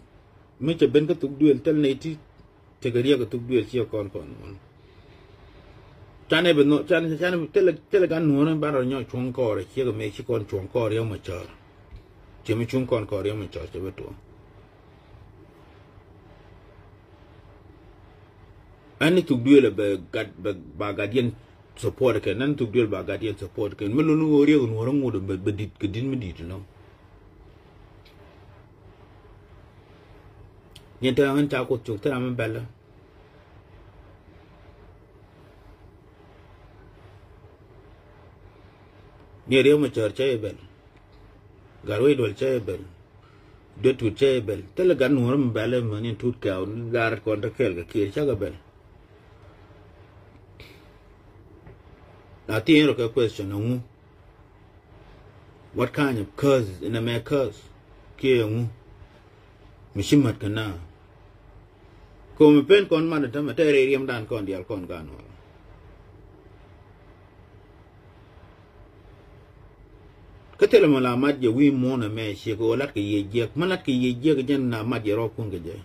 [SPEAKER 1] me che ben ka tuk duel tel ne ti te ga riya ka tuk duel ci kon chane be no chane tele gan Nuer ba ro nyo chon ko re ci ga me ci kon chon ko re ma char ci mi chon kon ko re ma char chabeto ani tuk duel ba guardian support ke nan tuk duel ba guardian support ke melo no re no ro ngudo be dit ke din mi dit no nyenta an ta ko chuk tra man bella ni re ma char che bel garwe dol che bel de tu che bel tele gan Nuer ma bella man ni tut ka gar kon ta kel ga kir cha ga bel I think a question what kind of curse in America ke mishimat kana ko me pen kon man ta tere riam dan kon dial kon gano katela mala mat je wi mona me she ko lat ke ye je malat ke ye je jen na mat je ro kun ke je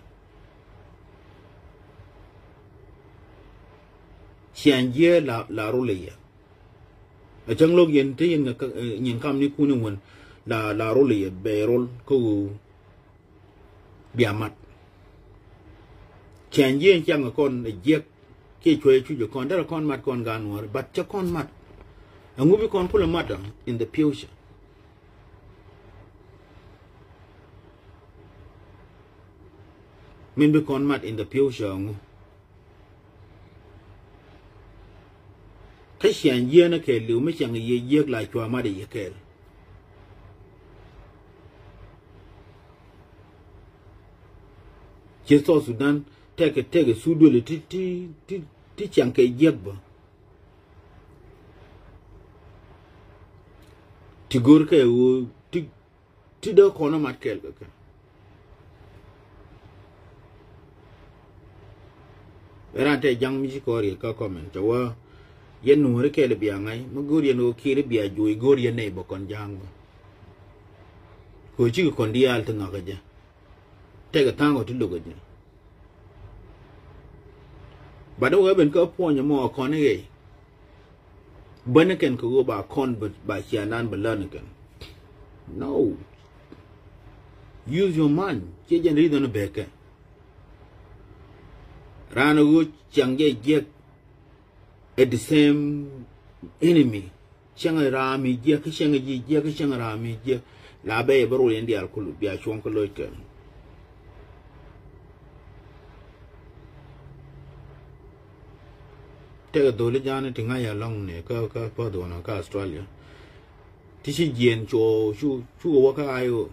[SPEAKER 1] sian je la rule ya a chang log yen te yen kam ni kunu won la role ye be rol ko biamat chen yen chang kon je ke chwe chu je kon da kon mat kon gan war bat cha kon mat angu bi kon pula mat in the future min bi kon mat in the future angu cái chuyện gì nó kể liệu mấy chẳng gì lại cho mà để kể chỉ số Sudan take sudu le ti chẳng cái gì bơ ti gor cái ti đâu có nó mặt kể cái era te jang mi ko ri ka comment cho yen Nuer ke le bia ngai ma gor yen o ki le bia ju gor yen nei bo kon jang ko chi kon dial ta ngaka ja te ga tango tu lugo ja ba do ben ko po nya mo kon ne Beneken ko go ba con ba chianan ba learniken. No. Use your mind. Chijen read on a beke. Rana go changye jek at the same enemy. Changa rami jek changa jek changa rami jek la be baro yendi alkulu bia chonko loike. Tega dole jana tinga ya long ne ka pa do na ka Australia. Tishi jien cho chu waka ayo.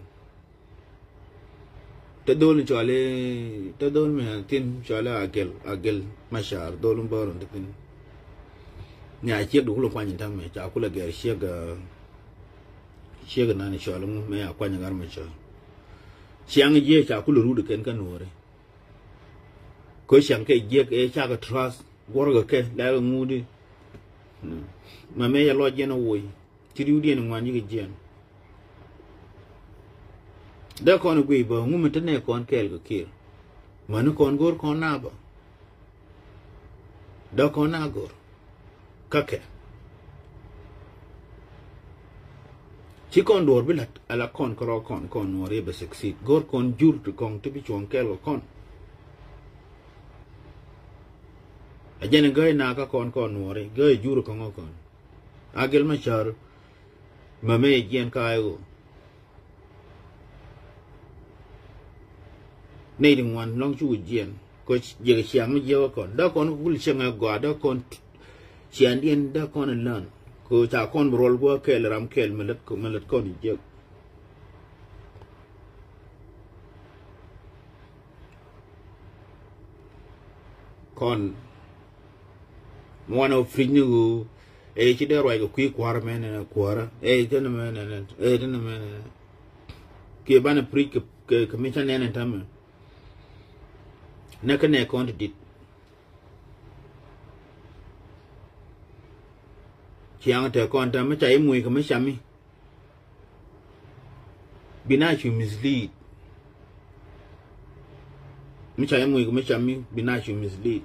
[SPEAKER 1] Te dole chale te dole me tin chale agel mashar dole baron de tin. Nya chiek du lo kwani tam me cha kula ger chiega na ni chale me akwanya gar me cha. Chiang je cha kula ru de ken kanore. Ko chiang ke je ke cha ka trust gorga ke la ngudi. Ma me ya lo je no woy. Tiriu di ni ngwan yi jen. Da kon gwe ba ngume tane kon kel ga kir. Manu kon gor kon na ba. Da kon na gor. Kake. Chi kon dor bilat ala kon kro kon wore ba succeed. Gor kon jur to kon tibi chon kel ga kon. Ajene gay na ka kon wore gay jur ko kon. Agel ma char mame jen kayo. Nay ding wan long chu jen ko je chiang je kon da kon kul chenga gwa da kon chian dien da kon lan ko cha kon rol go kel ram kel melet kon je kon mono frinu e chi de roi ko kwi kwar men na kwara e ten men ke bana pri ke commission nen tam na kane kon dit chiang te kon tam chai mui ko me chami bina chu mislead mi chai mui ko me chami bina chu mislead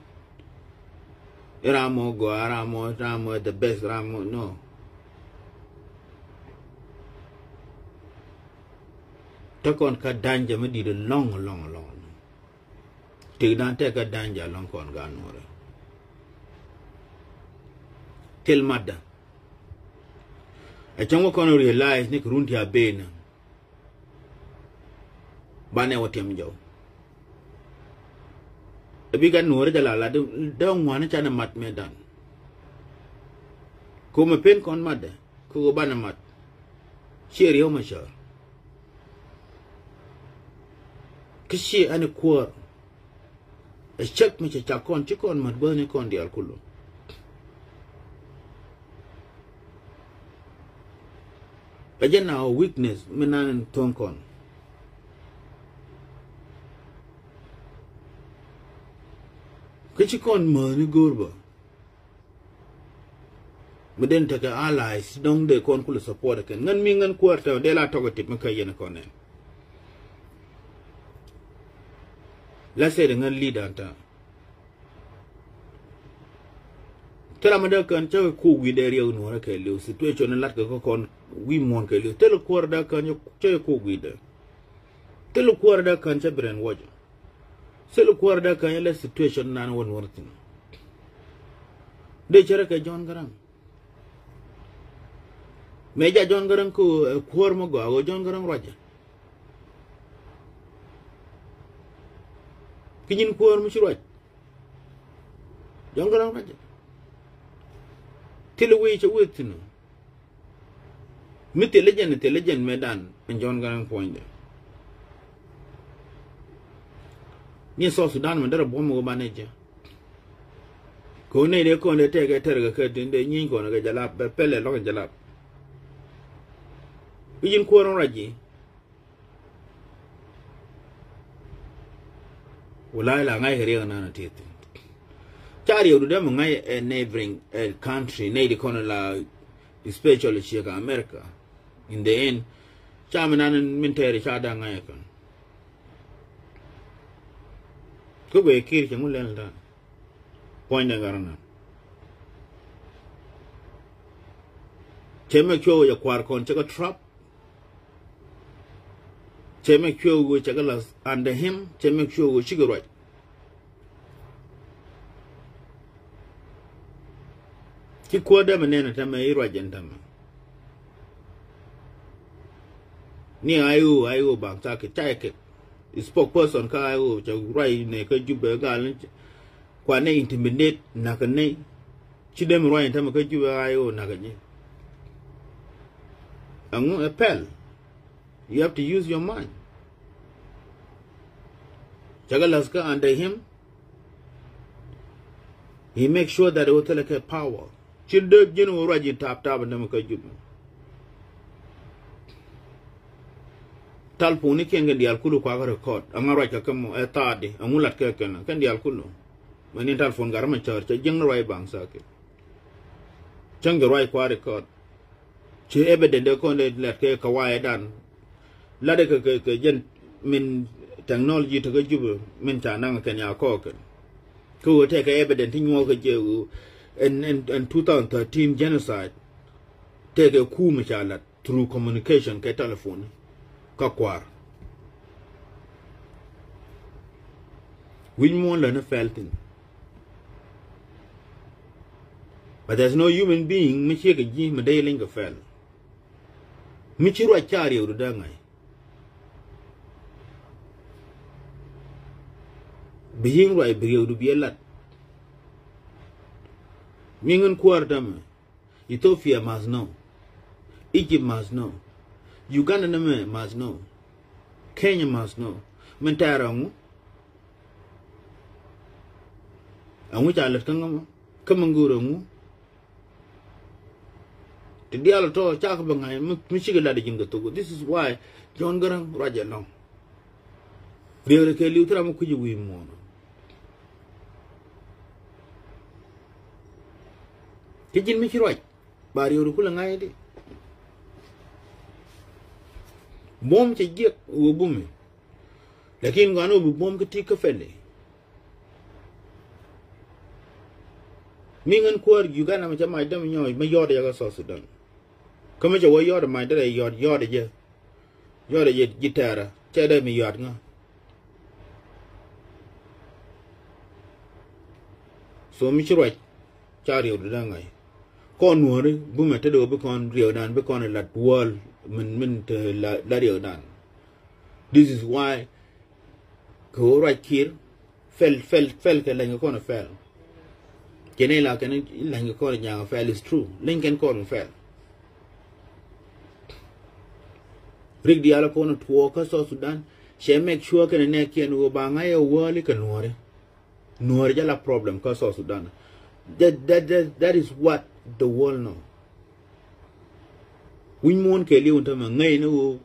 [SPEAKER 1] Ramo go, Ramo the best, Ramo, no. Takon ka danger me did a long. Take down take a danger long con ganore. Tell mother. A chongo con realize Nick Runtia Bane. Bane what him jo. Biga Nuer jalala don't want to mat me dan. Come pen con mother, ko banamat. Share your mashar. Kishi and a quar. A check me chakon chikon mat burning con the alculo. Again now weakness, menan and tonkon. Kichikon money gurba. But then take allies, don't they con cool support again. Nan ming and quarter, de la talkative Makayan conen. Let's say the leader. Tell a mother can tell a cool with the real Nuer Kelly situation and like a con we monk. Tell a quarter can you tell a cool with her. Tell a quarter can jabber and watch. Selo kuarda kanya situation nan won working. De chere ka John Garang. Meja John Garang ko kuar mo go John Garang raja. Kinin kuar mo shiraj. John Garang raja. Tiluwi che witino. Mite legend medan and John Garang point there. Ni so Sudan man dara bom go manager ko ne de ko ne tege terga ka dinde nyin ko ga jalap be pele lo jalap yin ko ron raji wala la ngai heriya na tete chari yodu dem ngai a neighboring country ne de kono la especially Chica America in the end chamanan mintere chada ngai kan ko be kir che mulen da point garana che make sure ya kwar kon chaka trap che make sure go chaka las under him che make sure go chiga right ki ko da menena tama i rajan tama ni ayo bang ta ke chai ke spokesperson ka ayo cha right ne ka jube ga lan kwa ne intimidate na ka ne chi dem right tama ka jube ayo na ka ni angu appel you have to use your mind chagalas ka under him he makes sure that hotel ke power childe jeno raji tap na ka jube tal puni ken gen dial kulu kwa record amara ka kamo etade amulat ka ken kan dial kulu mani tal phone garama char cha jeng roi bang sa ke chang roi kwa record che evident de kon le let ke kawai dan la de ke jen min technology to ka jube min cha nang ken ya ko ken ko te ka evident nyo ka je in 2013 genocide te ke ku mi cha lat through communication ke telephone kakwar we more learn a felting but there's no human being me che ga ji me dai linga fel mi ci ro chari u da ngai being right be u bi lat mi ngun kwar dam Ethiopia must know, Egypt must know, Uganda must know, Kenya must know. Mentara and which I let come and go. The deal to Chakabang, Michigan, this is why John Garang Raja long. Really, Lutheran could you win more? Did you make it right? But you're pulling idea. Bomb to get a boom. The king gone over bomb to take a felly. Ming and Quar, you got my dumb my yard, I got sauce done. Come at your yard, my day, yard, guitar, cheddar me yard. So, Mr. Right, Charlie of the Dangai. Con Nuer, boom at the Obicon, Rio Dan, Becon, and that wall, la Rio Dan. This is why go right here, fell, like a corner fell. Kenela can like a corner young fell is true. Lincoln corner fell. Rick the other corner to walk us South Sudan, she make sure can a neck and go bang a whirly can Nuer. Nuer jala problem, cause South Sudan. That is what the world know. We won't kill you until my no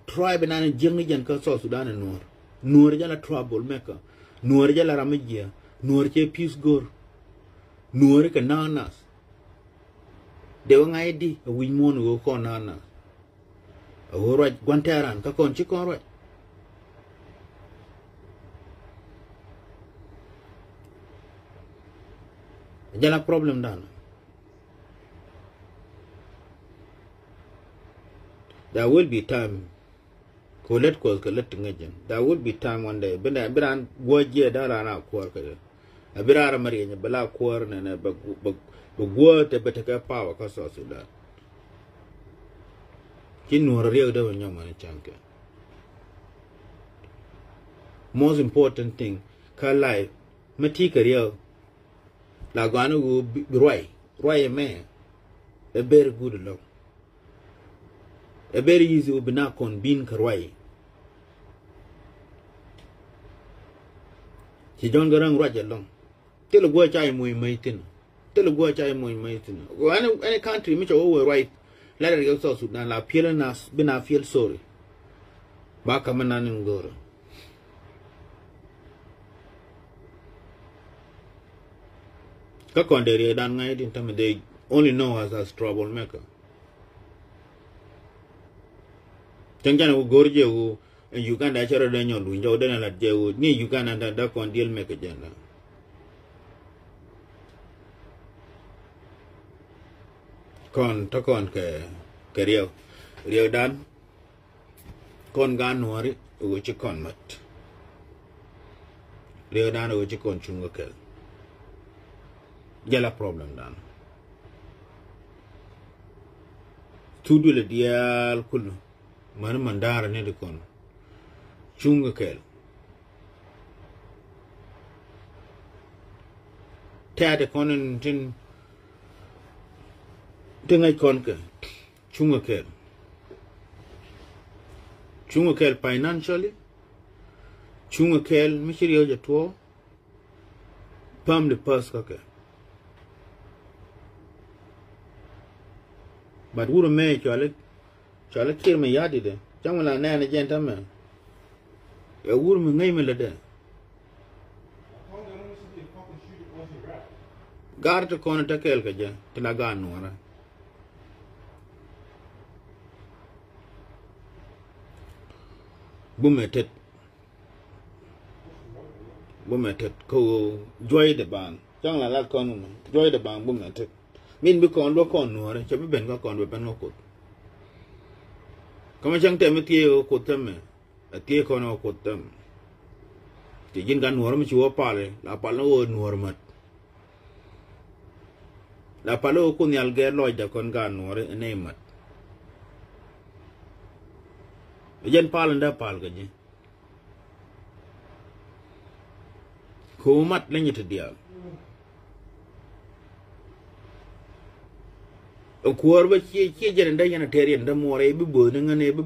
[SPEAKER 1] tribe and an Jimmy cause South Sudan and Nuer. Nuer jala trouble maker. Nuer jala ramagia. Nuer che peace gore. Nuer can nanas. They were ID, a win moon go con nanas. A right Guantaran, Kakon Chikon right. Jala problem done. There will be time. There will be time one day. But I beran word year that I now quark. A birara marine, a bella quarn and a word a better power cause also that. Kin real devil young man chanka. Most important thing, car life, matika real. Lagano will be right a man. A very good love. A very easy will be not on being kawaii. She don't go around right along. Tell a boy chai moy maitin. Tell a boy chai moy maitin. Any country which are over right. Let her go South Sudan. La piel nas been I feel sorry. Bakamanan and Goro. Kakon de dan ngay din tam they only know us as troublemaker. Changjana u gorje u in Uganda chara danyo lunjo dana la je u ni Uganda da kon deal make agenda. con ta con ke riêu dan con gan nuori u chi con mat riêu dan u chi con chunga ke jala problem dan tudu le dial kullu man mandara ne de kon chunga ke tade konen tin ngay con ke chunga kel financially chunga kel michirio ja to pam de pas ka ke but wuro me chale kir me yadi de jamala na na jenta me e wuro me ngai me le de garta kono ta kel ka ja tila ga nuara bumetet ko joy de bang jang la kon joy de bang bumetet min bi kon lo kon nuore che bi ben ko kon be ben ko kama jang te me tie ko teme tie ko no ko tem ti jin gan nuore mi chuo pale la palo nuore mat la palo ko nyal ge lo da kon gan nuore ne mat jen pal nda pal ga ji ko mat la nyita dia o kuor ba chi jere nda yana teri nda more bi bo ngane bi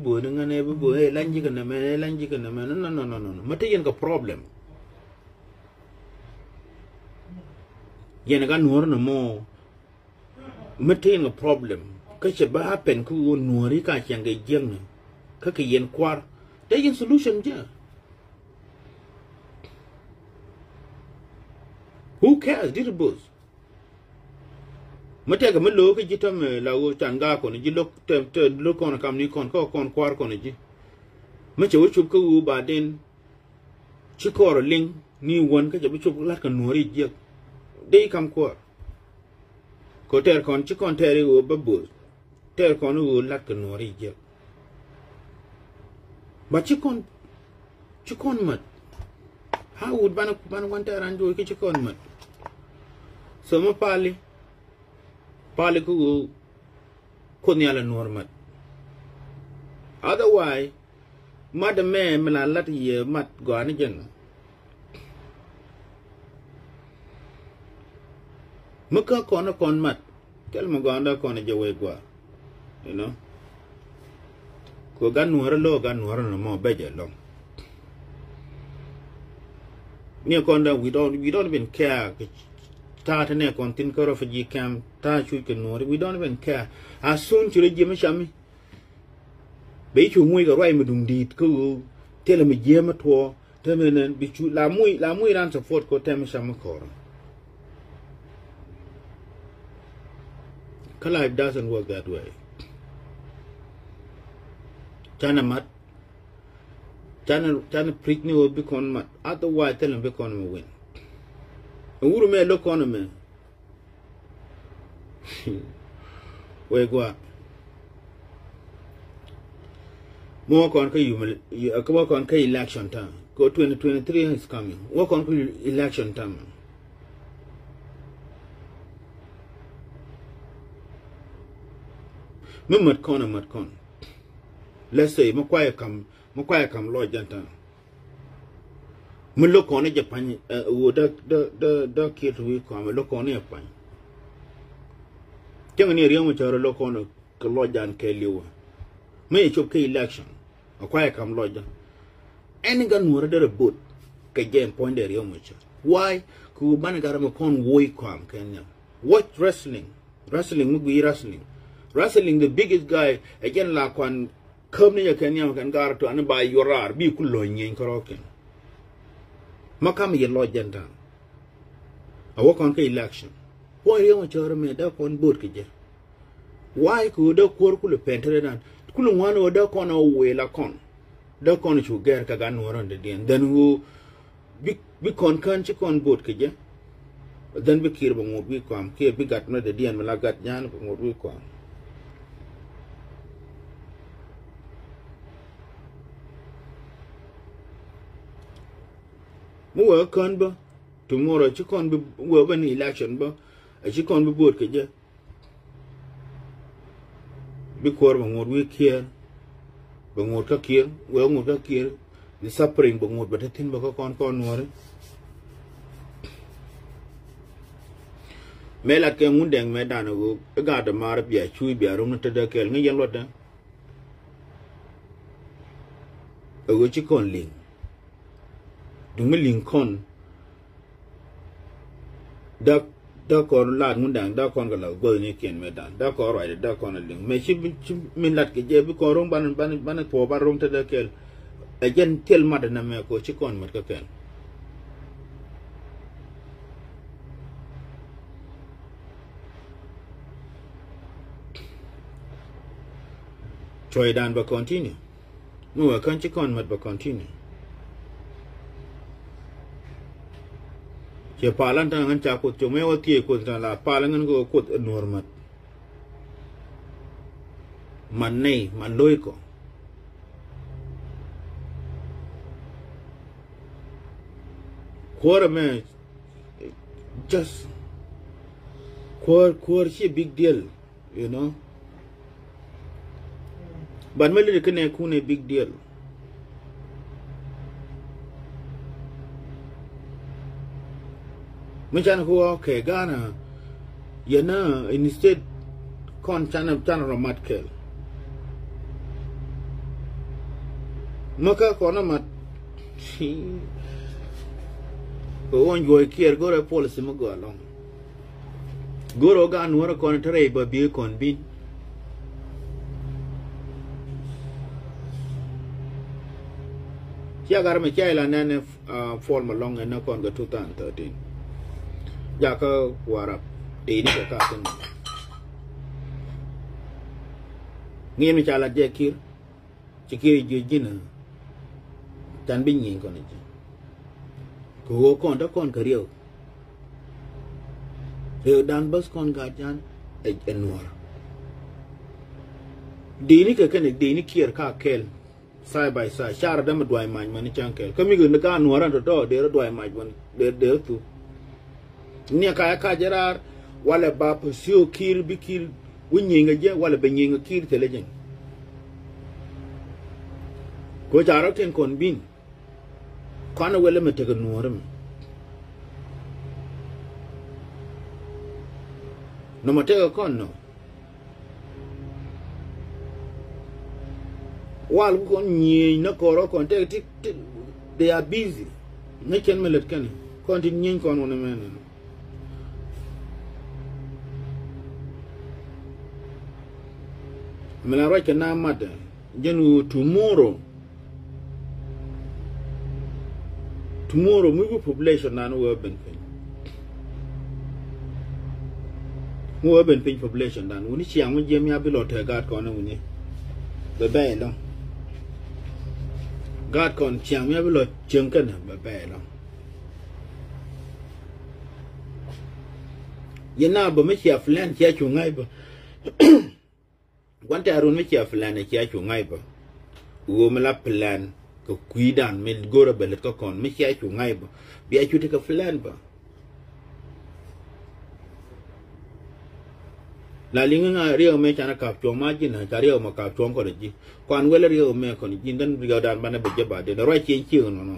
[SPEAKER 1] bo e lanji kana me no mate yen ka problem yen ga nuor no mo mate yen ka problem ka che ba happen ku nuori ka changa jeng ka yen kwar da yen solution ja who cares did the boss mate ga melo ka jitam la wo changa ko ni lok te lok kon kam ni kon ko kon kwar ko ni ji ma che wo chup ko ba den chi ko ling ni won ka je bi chup lat ka nuori je de kam ko ter kon chi kon teri wo ba boss ter kon wo lat ka nuori je but chikon mat how would ban want to run do chikon mat so ma pali ko nyala normal otherwise madam me mala lat ye mat go ani jen maka kon mat tel mo gonda kon je we gwa you know ko gan nuora no mo beje long ne konda we don't even care ta ne kon tin ko refugee camp ta chu ke nuora we don't even care as soon to reje mashami be chu ngui ga roi mudum dit ko tele me je ma to temenen bi chu la mui ran support ko tem sham ko life doesn't work that way Chana mat, Chana preach ni will be con mat. Otherwise, tell him be con me win. And who may look on me? Where go? More con you work on election time. Go 2023 is coming. Work on election time. Me mat con. Let's say makwaya kam Lord Janta. Me look on Japan da kid we come look on a pan. Jangan ni riang macam look on Lord Jan Kelly. Me chop election. Makwaya kam Lord Jan. Any gun were there a boat. Kajem point the riang macam. Why? Ku banagara makon woi kam Kenya. Watch wrestling. Wrestling mugbi wrestling. Wrestling the biggest guy again like one. Come near Kenya can go to and buy your R. Be cool in Korokin. Makam ye Lord Janta. I walk on election. Why you want to make that on board? Why could the Korkula painted and couldn't one or the corner away la con? The corner should get Kagan around the den. Then who be con chick on board, then be killed when we come. Here we got no the den, Malagat Jan, what we come. mu wa kan ba tomorrow chi kon bi wa ban election ba a chi kon bi board ke je bi kor ba ngor wi kier ba ngor ka kier wa ngor ka kier ni suffering ba ngor ba tin ba ko kon Nuer mela ke ngundeng me dana go ga da mar bia chui bia rum ta da kel ngi yen loda go chi kon ling dung ling kon da kon la ngundang da kon ga la go ni ken me dan da ko right da kon ling me chi min lat ke je bi ko rum ban to ba rum ta da kel a jen tel mad na me ko chi kon mat ka ken Troy dan ba continue. No, kan chi kon mat ba continue. Che palan tan ngan chakuothchok me wa tie ko tan la palan ngan go ko Nuer mat. Man nei man loi ko. Quora me just quor she big deal, you know. But me le kene kune big deal. Me chan ko okay Ghana yana instead kon chan ramat kel. Maka kona mat ko on joy kier go policy mo go along. Go ga Nuer kon tare ba bi kon bin. Chia gar me chai la nane form along and kon ga 2013. Ja ka warap de ni ka tin. Ngi mi chala je kir. Chikiri ju jina. Tan bin yin kon ji. Ko kon da kon ka riyo. Riyo dan bas kon ga jan e Nuer. De ni ka kan de ni kier ka kel. Side by side, share them a dry mind money chunkel. Come you the gun or under door, they're a dry mind one, they're there too. Near Kayakajar, while a bap, pursue, kill, be killed, winning a jet, while a being a kill the legend. Go Jarrett and convene. Connor will limit a Nuer. No matter a con, no. While we con no coro contact they are busy. Nakan melet can continue con on a man. Melaraka na mother. Genu tomorrow. Tomorrow we population na no urban thing. Mo urban thing population dan. Uni chiang mo jemi abilo te guard con uni. The bay long. God con chiang me lo chiang kan ba ba lo yena ba me chia flan chia chu ngai ba kwante arun me chia flan chia chu ngai ba wo me la plan ko kuidan me gora belet ko kon me chia chu ngai ba bi a chu te ka flan ba la linga rio me chana kap chong ma jin ha rio ma kap chong ko de ji kwan wele rio me ko ni jin dan rio dan bana be jaba de ro chen chi no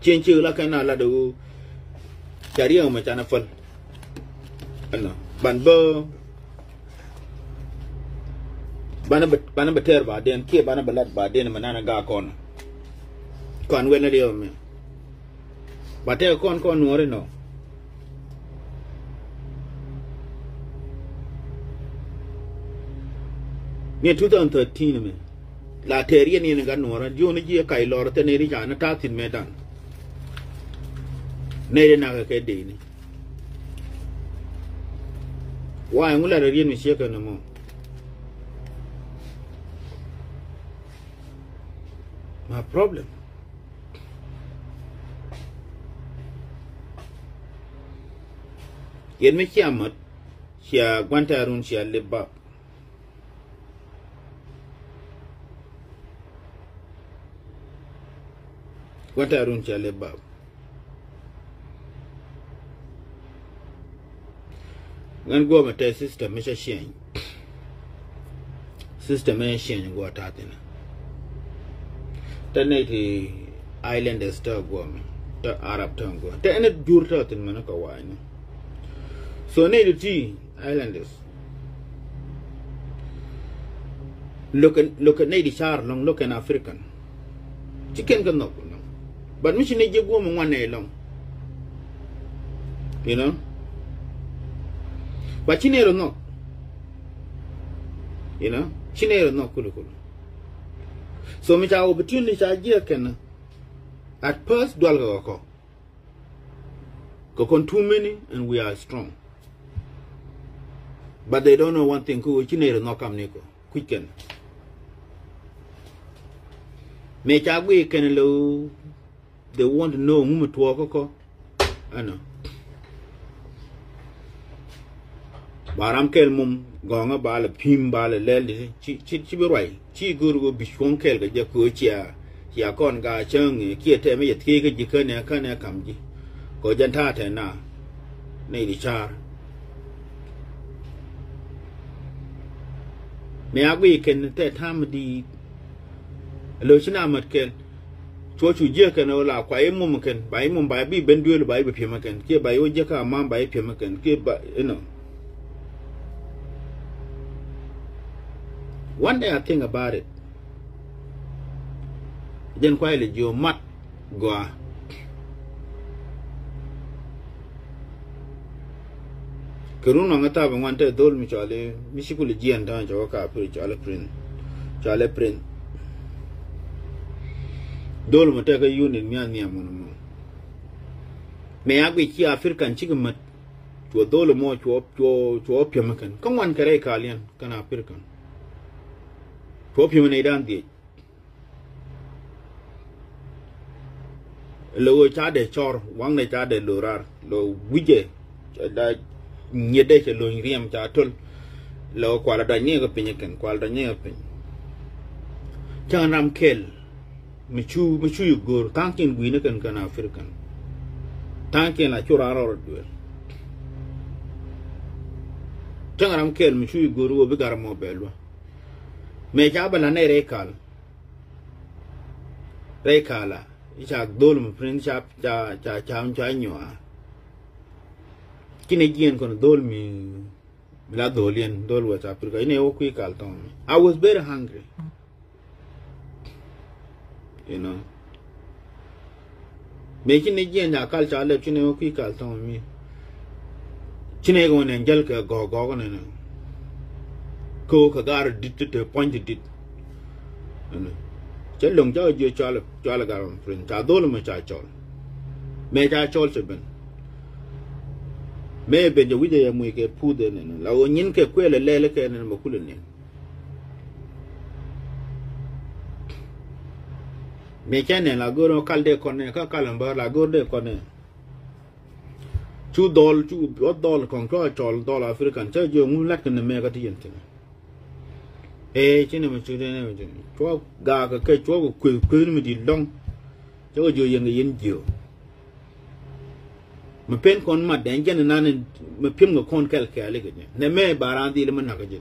[SPEAKER 1] chen chi la kana la do rio me chana fal ana ban bo bana beter ba den ke bana balat ba den manana ga kon kwan wele rio me ba te kon Nuer no ne 2013 me la teria ni ga Nuer joni ji kai lor te ne ri jana ta tin me dan ne de na ka de ni wa ngula re ri mi sie ka na mo my problem yen me chiamat chia gwantarun chia lebab. What I run chale bab. Ngan go mate system is a shame. System is shame go tatina. The native islanders go, the Arab tongue go. The end of Jurta in Manaka wine. So native tea islanders. Look at native char long, look an African. Chicken can knock. But mission need your woman 1 day long. You know? But she never knock. You know? She never knock. So, much opportunity idea can at first dwell go too many and we are strong. But they don't know one thing, she never knock am Nico. Quicken. Make a way can low. They want to know whom to walk. I know. Baram kel mum gonga bala pim bala lel chi be right. Chi guru be shon kel ga ko chia kon ga chang ki te me ti ga ji kan kam ji. Ko jan ta te na nei di char. Me agwi ken te tham di lo china mat kel cho chu je kan la kwa mum ken bai mum bai bi ben duel bai be pima ken ke bai o je ka ma bai pima ken ke ba One day I think about it. Then quietly you mat go. Keruna ngata ba wante dol mi chale mi sikuli jian dan jo ka pri chale print. Dol mo ta ga unit mi an ya mo. Me agwi chi African chi mat to dol mo to pemakan. Kan wan kare kalian kana African. To pemakan di. Lo cha de chor wang ne cha de lorar lo wije da nyede che lo riam cha tol lo kwala da nye ga pinyen kwala da nye pin chanam kel michu gur tankin guine kan kana African tankin la chura ro duel chanam kel michu gur wo bigar mo belwa me cha bala ne rekala Icha dol prince cha nyua kine gien kono dol mi la dolien dol wa Africa ine o kui kalton. I was very hungry, you know. Me kine gien ya kal cha le kine o kui kalton mi kine go ne gel ka go ne ko ka gar dit te point dit, you know. Long cho you chal garam friend cha dol me cha chol me cha chol seben me be je wide mu ke pude ne la o nyin ke kwele lele ke ne mo kulene me cha ne la goro kalde konne ka kalamba la gorde konne chu dol kon ko chol dol African cha je mu lak ne me ka tiyente chine mo chude ne mo chwa ga ka ke chwa ko kwe mi di long cho jo yen yen jo me pen kon ma den jen na ne me pim ko kon kel ke ale ke ne me baran di le man na ka je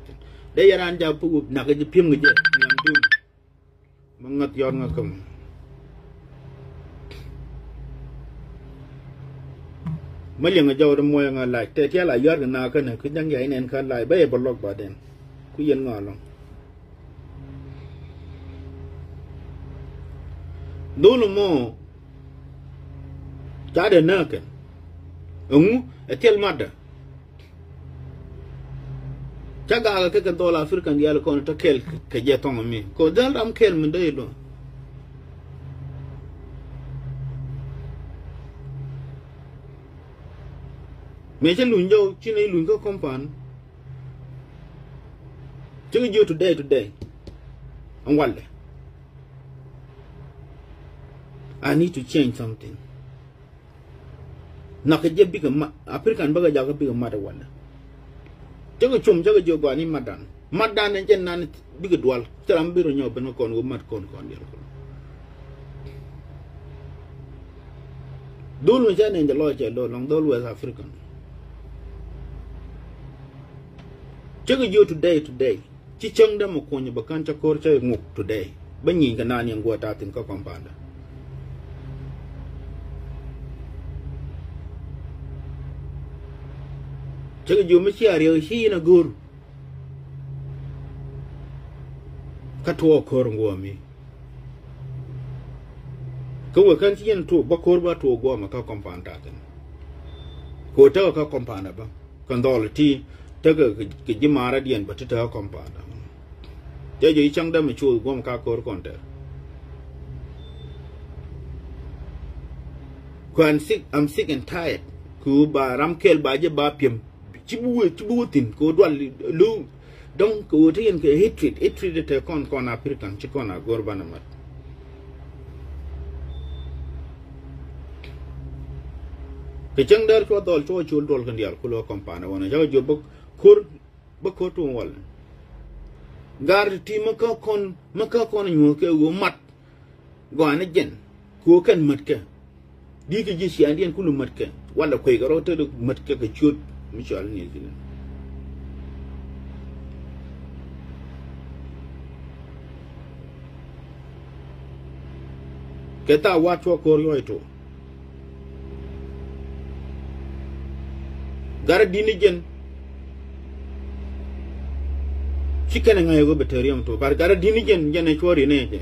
[SPEAKER 1] de yaran ja pu na ka je pim ge nyam du ma ngat yon nga kam ma le nga jaw de mo nga la te la yor na ka ne ku jang yai nen ka la ba e blok ba den ku yen nga long Dolo mo Jade naken etel mada Chaga ke dola African dial kon to kel ke jeton mi ko dal am kel min dey do me che lunjo chine lunjo kompan chege jo today on walle I need to change something. Nakaje big African baga jaga big mother one. Jaga chum jaga jogo ni madan. Madan en nan big dual. Teram biro nyo ben kon go mat kon dia. Dul me chane in the law chelo long dul West African. Check you today. Chichang them ukony bakancha korcha nguk today. Banyi kanani ang guata tin ko kompanda. Check you michiari he na gur. Katwa korngwa mi. Kawa kan yen to bakorba to go ma ka kompanda tin. Ko ta ka kompanda ba. Kandol ti taga ke jimara dien ba ta kompanda. Jaji chang da me chu go ma ka kor konter. I'm sick and tired. Ku ba ramkel ba je ba piem. Chibu tin ko dwal lu donc ko tin ke hatred te kon African chi kon gorbana mat. Ke chang dar ko dol chul dol kan dial ko lo kompana wona jaga jo bak to wal gar ti maka kon nyu ke go mat go ana jen ko kan mat ke di ke ji si andien kulu mat ke wala koy garo te mat ke chut michal ni din ke ta wa to ko yo to gara dini jen chikene ngayo go beterium to bar gara dini jen jene chori ne je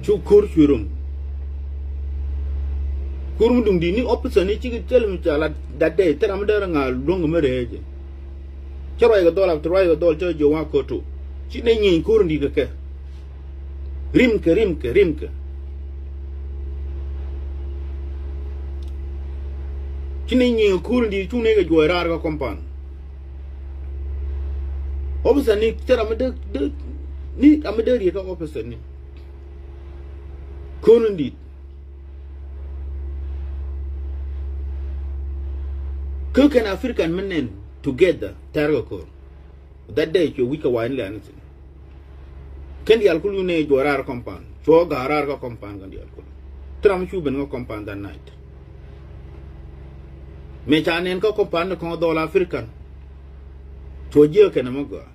[SPEAKER 1] chukur churum kurum dum dini option ni chigi telum chala dadde teram dara nga dong mereje choro go dola troy go dol jo wa ko to chine nyi kurum di ke rimke chine nyi kurum di tune ga jo rar ga kompan option ni teram de ni amade ri ga option ni kurum di Cook and African men together, Targokor. That day, you weak a wine lands. Can the alcohol ne Jorar compound? Chog Hararga compound on the alcohol. Tramshu Bengo compound that night. Mechanenko compound the Condol African. To a year can amago.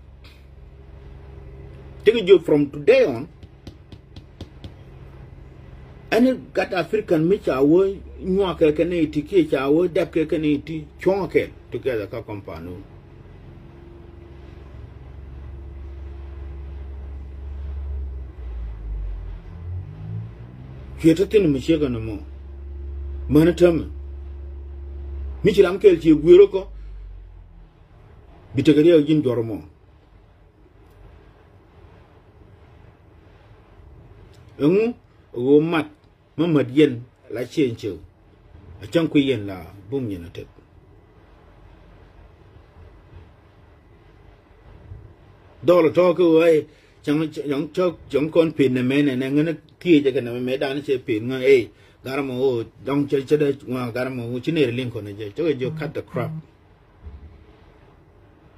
[SPEAKER 1] Take a joke from today on. Any got African Mitch away, Nwaka Canati, Kitcha, away, Dapka Canati, Chonke, together, Kakompano. Kietatin Michigan no more. Manatam Michilam Kelchi, Guiroko, Bitagaria Jim Dormo. Mat. Mamad yen la chencho a chanku yen la boom yen atet dollar talk away chang chok chong kon pin na men and ngana ki je kana me dan che pin nga garamo dong che de nga garamo chine link on je jo cut the crap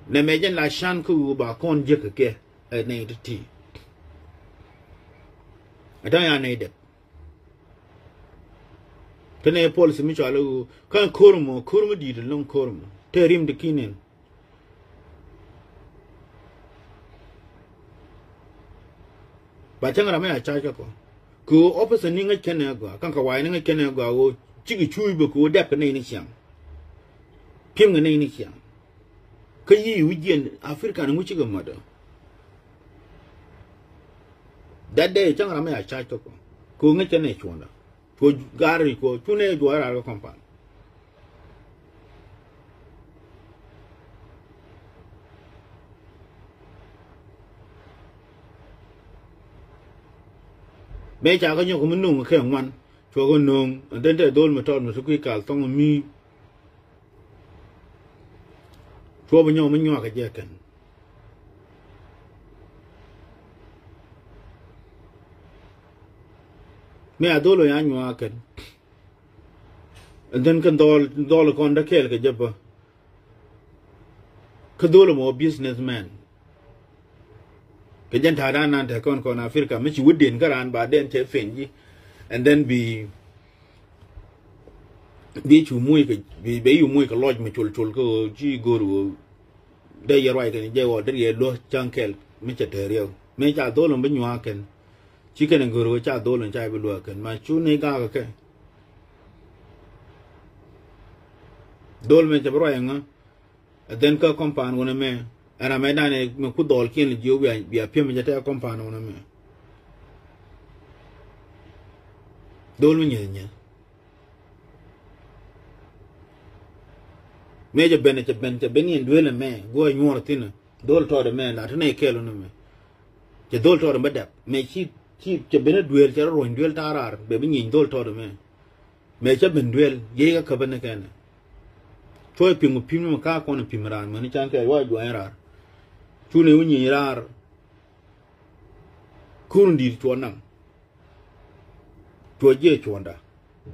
[SPEAKER 1] na me jen la shan ku ba kon je ke ne ti adaya ne de Tene policy mi chalo kan kormo di de long kormo terim de kinen ba changara me a chaja ko ku opposite ni ngai kene go kan ka wai ngai kene go go chigi chui be ko dep ne ni siam pim ne ni siam ka yi wujien Africa ni muchi go mada that day changara me a chaja ko ku ngai kene chona ko gari ko tune duara ga kompan be cha ga nyo ko munung ke ngwan cho go nung den de dol ma ton su ki kal tong mi cho ba nyo ma nyo ka je kan me adolo ya nyo akan den kan dol kon da kel ke jaba ka dolo mo businessman ke jan ta dan nan ta kon Africa me chi wudin garan ba den che fenji and then be chu muy ke be yu muy ke loj me chul ko ji goru de yer wai ke je wo de ye lo chankel me che teriyo me cha do lo be nywa ken chi ken goru cha do lo cha be lo ken ma chu ne ga ke dol me che bro yang then ka compound wona me ana me dane me ku dol kin ji bi a pye me jata compound wona me dol me nya me je ben yen dwele me go nyor tina dol to de me la tane kelo no me je dol to de badap me chi je ben dwel je ro dwel tarar be bi nyin dol to de me je ben dwel ye ga ka ben ken choy pingu ka ko no pimran me ni chan ke wa jo rar chu ne unyi rar kun di to nan to je chonda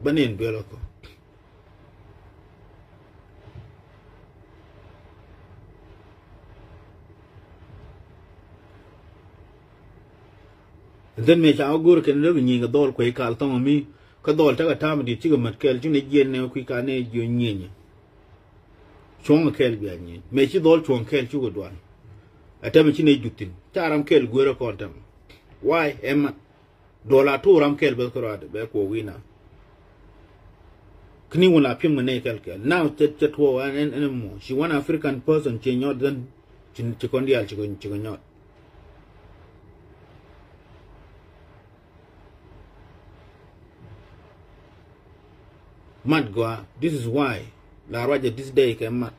[SPEAKER 1] banen dwel ko then me cha gur ken le nyi ga dol ko kal tong mi ka dol ta ka tam di ti ga mat kel ju ne yen ne ku ka ne jo nyi chong kel bi nyi me chi dol chong kel chu go dwan ata me chi ne jutin taram kel gura ko tam why em dola to ram kel be ko rade be ko wina kni wala pim ne kel now tet wo an mo she one African person che nyot then chi kon dial chi ko nyot mat go this is why la raja this day ke mat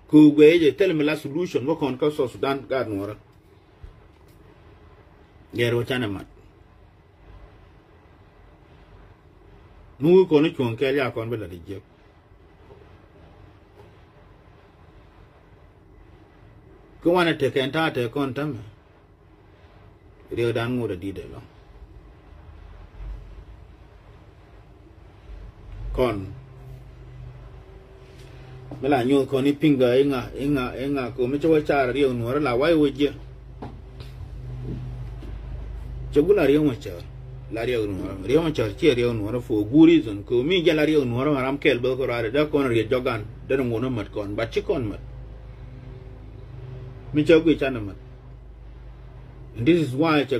[SPEAKER 1] ku gwe tell me la solution wo kon ka so Sudan gad nora gero chana mat nu ko ni chon ke ya kon bela de je ko wana te ken ta te kon tam re dan ngura di de lo kon mela nyu ko ni pinga inga ko me chwa cha ri no la wai wo je chugula ri mo cha la ri mo cha che ri no fo guri zon ko mi ja la ri no ram kel be ko ra da kon ri jogan da no mat kon ba chi kon mat mi cha gu cha na mat and this is why cha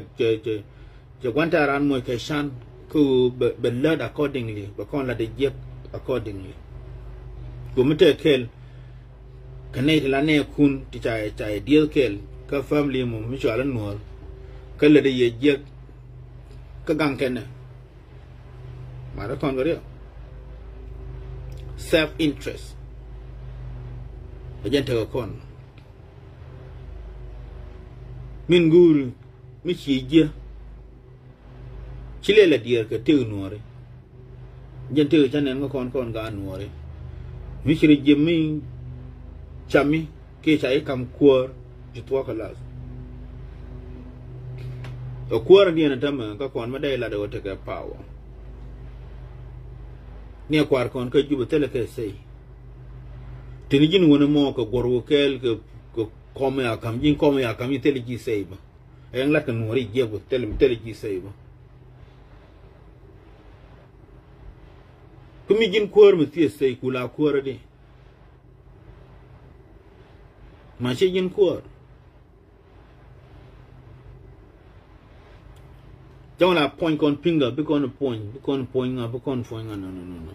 [SPEAKER 1] gwanta ran mo ke shan ku be led accordingly ba kon la de je accordingly go mete kel kanai la ne kun ti cha deal kel ka family mo mi chala no kala de ye je ka gang ken ma da kon gari self interest agent ka kon min guru mi chi je chile la dier ka te nuore gente chanen ko kon ga nuore mi chiri jemi chami ke chai kam kuor jitwa kalas o kuor ni na tama ka kon ma dai la do te ka power ni kwar kon ka jubu tele ke sei tini jin wona mo ko gorwo kel ko kome akam jin kome akam tele ji sei ba en la ka nuore je bu tele ji sei ba kumi jin kuor mu tie sei kula kuor de ma che jin kuor jong la point kon pinga be kon point nga be kon point nga no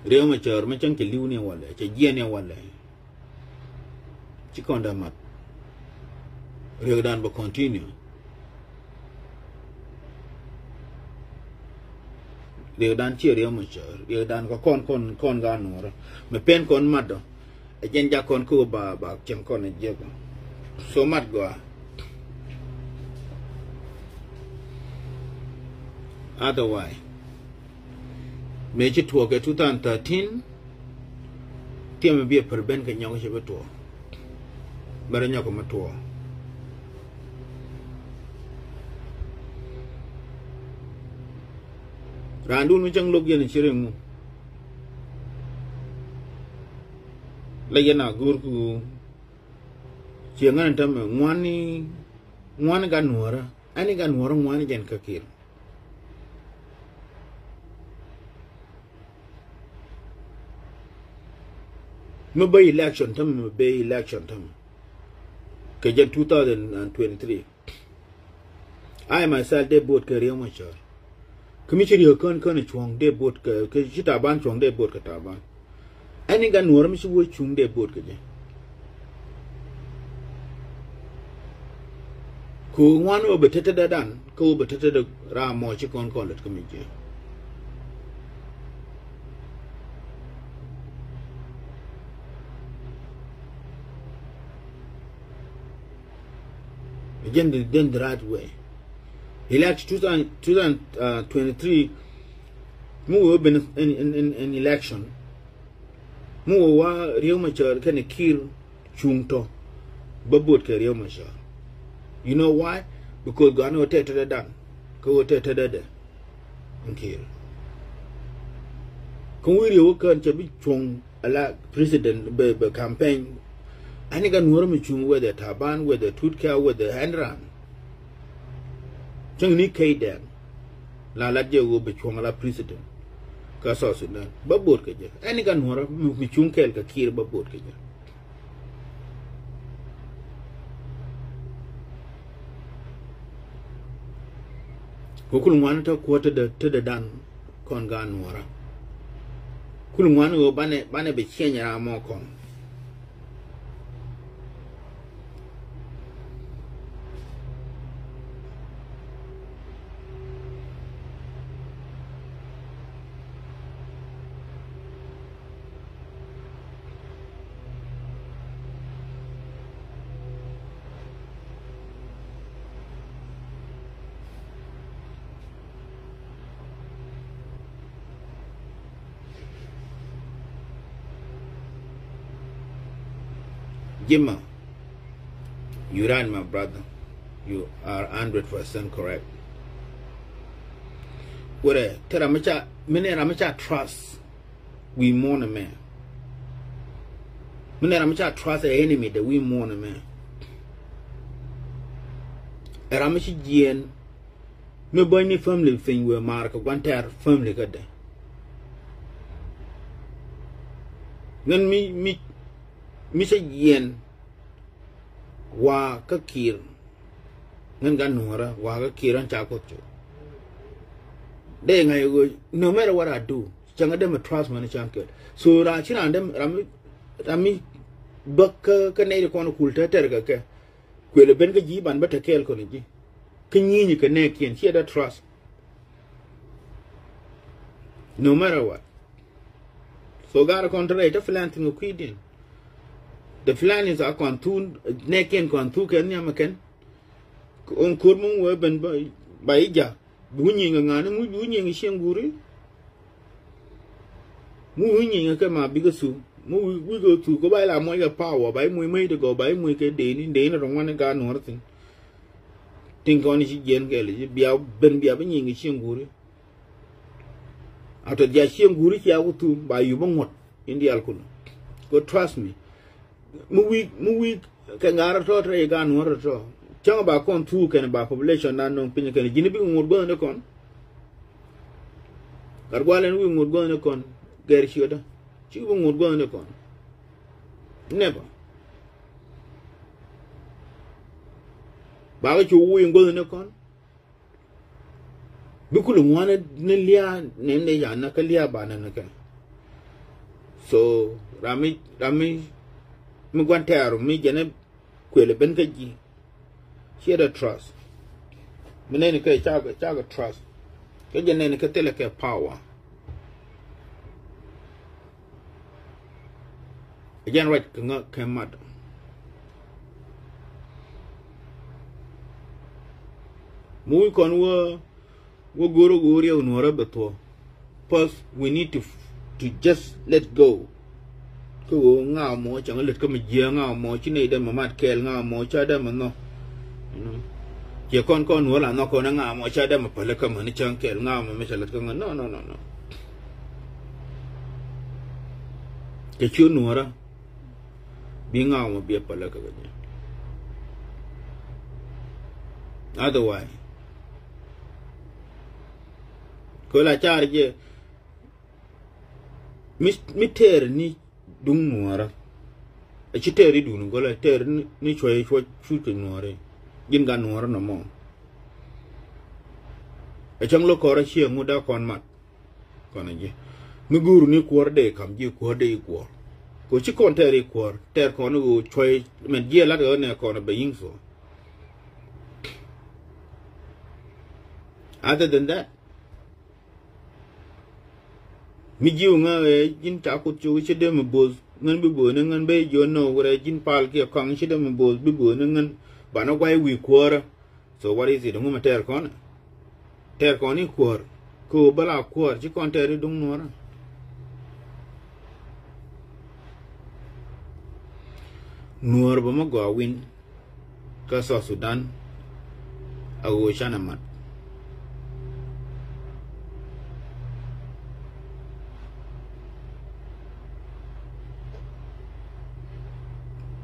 [SPEAKER 1] reo ma char ma chang ke liu ne wala che je ne wala chi kon da mat reo dan ba continue reo dan chi reo ma char reo dan ko kon ga no me pen kon mat do e jen ja kon ko ba kem kon e je so mat go otherwise me chi tuo ke 2013 tiam bi per ben ke nyong che beto bare nyako matuo randu nu jang log yen chireng la yana gurku chiangan tam ngwani ga nuora ani ga nuora ngwani jen kakir no bay election tam ke jen 2023 I myself they both career machar kemichiri kon chwong de boat ke chita ban chwong de boat ka ta ban ani ga nuor mi wo chung de boat ke je ku ngwan o betete da dan ko betete da ra mo chi kon let kemi je again the right way election 2023 mu been in election mu wa Riek Machar kan kir chungto babot ke Riek Machar you know why because gano tete dan ko tete da kir ko wiri wo kan chabi chung ala president be campaign ani gan woro mi chung whether taban whether tutka whether handran chang ni kay den la je wo be chung la president ka so sudan babot ke je ani gan woro mi chung kel ka kir babot ke je ko kul ngwan ta ko te de dan kon gan woro kul ngwan wo bane be chenya mo kon Jimma, you ran, my brother. You are 100% correct. Where many ramacha trust we mourn a man. Many ramacha trust an enemy that we mourn a man. A ramachi gien no boy ni family thing where mark one tear family got there. Then mi se yen wa ka kir ngan gan nuara wa ka kiran chakuothchok de ngai go no matter what I do changa dem trust man chanke so ra china dem rami bak ka ne ko no kulta ter ga ke kwele ben ga jiban bata kel ko ni ji kinyi ni ka ne kien she that trust no matter what so gara contrary to flanting ko idin the flan is a contour neck and contour can yamaken on kurmun weben by ja bunyin ngana mu bunyin shenguri mu bunyin ka ma bigasu mu we go to go by la mo ya power by mu mai to go by mu ke de na rongwan ga no tin tin ko ni shi gen gele bia ben bia bunyin shenguri after ja shenguri ya wutu ba yu bangot indi alkul go trust me mu week ka ngara to tre ga no to changa ba kon tu ken ba population na no pin ken jini bi ngor go ne kon garwalen wi ngor go ne kon ger shoda chi bi ngor go ne kon never ba ga chu wi ngor ne kon bi kulu ngwana ne lia ne ya na ka lia ba na ka so rami mi gwantaro mi jene kwele ben ka ji share trust mi ne ka chaga trust ka jene ne ka tele ka power again right ka mat mu kon wo goro unora beto first we need to just let go ko nga mo chang let ko mi je nga mo chi nei de mamat kel nga mo cha de mo no je kon no la no ko nga mo cha de mo pele ko mo ni chang kel nga mo me cha let ko no ke chu no ra being out will be a palaka. Otherwise, Kola charge mi ter ni dung Nuer. A chiteri dun gola ter ni choi shoot Nuer. Gin gan Nuer no more. A chang lo kora chia muda kon mat. Konaje. Muguru ni kwar de kam ji kwar de kwar. Ko chi kon teri kwar. Ter kon u choi men ji la de ne kon be yin so. Other than that, mi jiu nga jin chakuothchok chide me boz ngan bi bo ngan be jo no wore jin pal ke kong chide me boz bi bo ngan bana gwai wi kwar. So what is it? Nguma ter kon ni kwar ko bala kwar chi kon ter dung Nuer. Nuer ba ma go win ka so Sudan ago chana mat.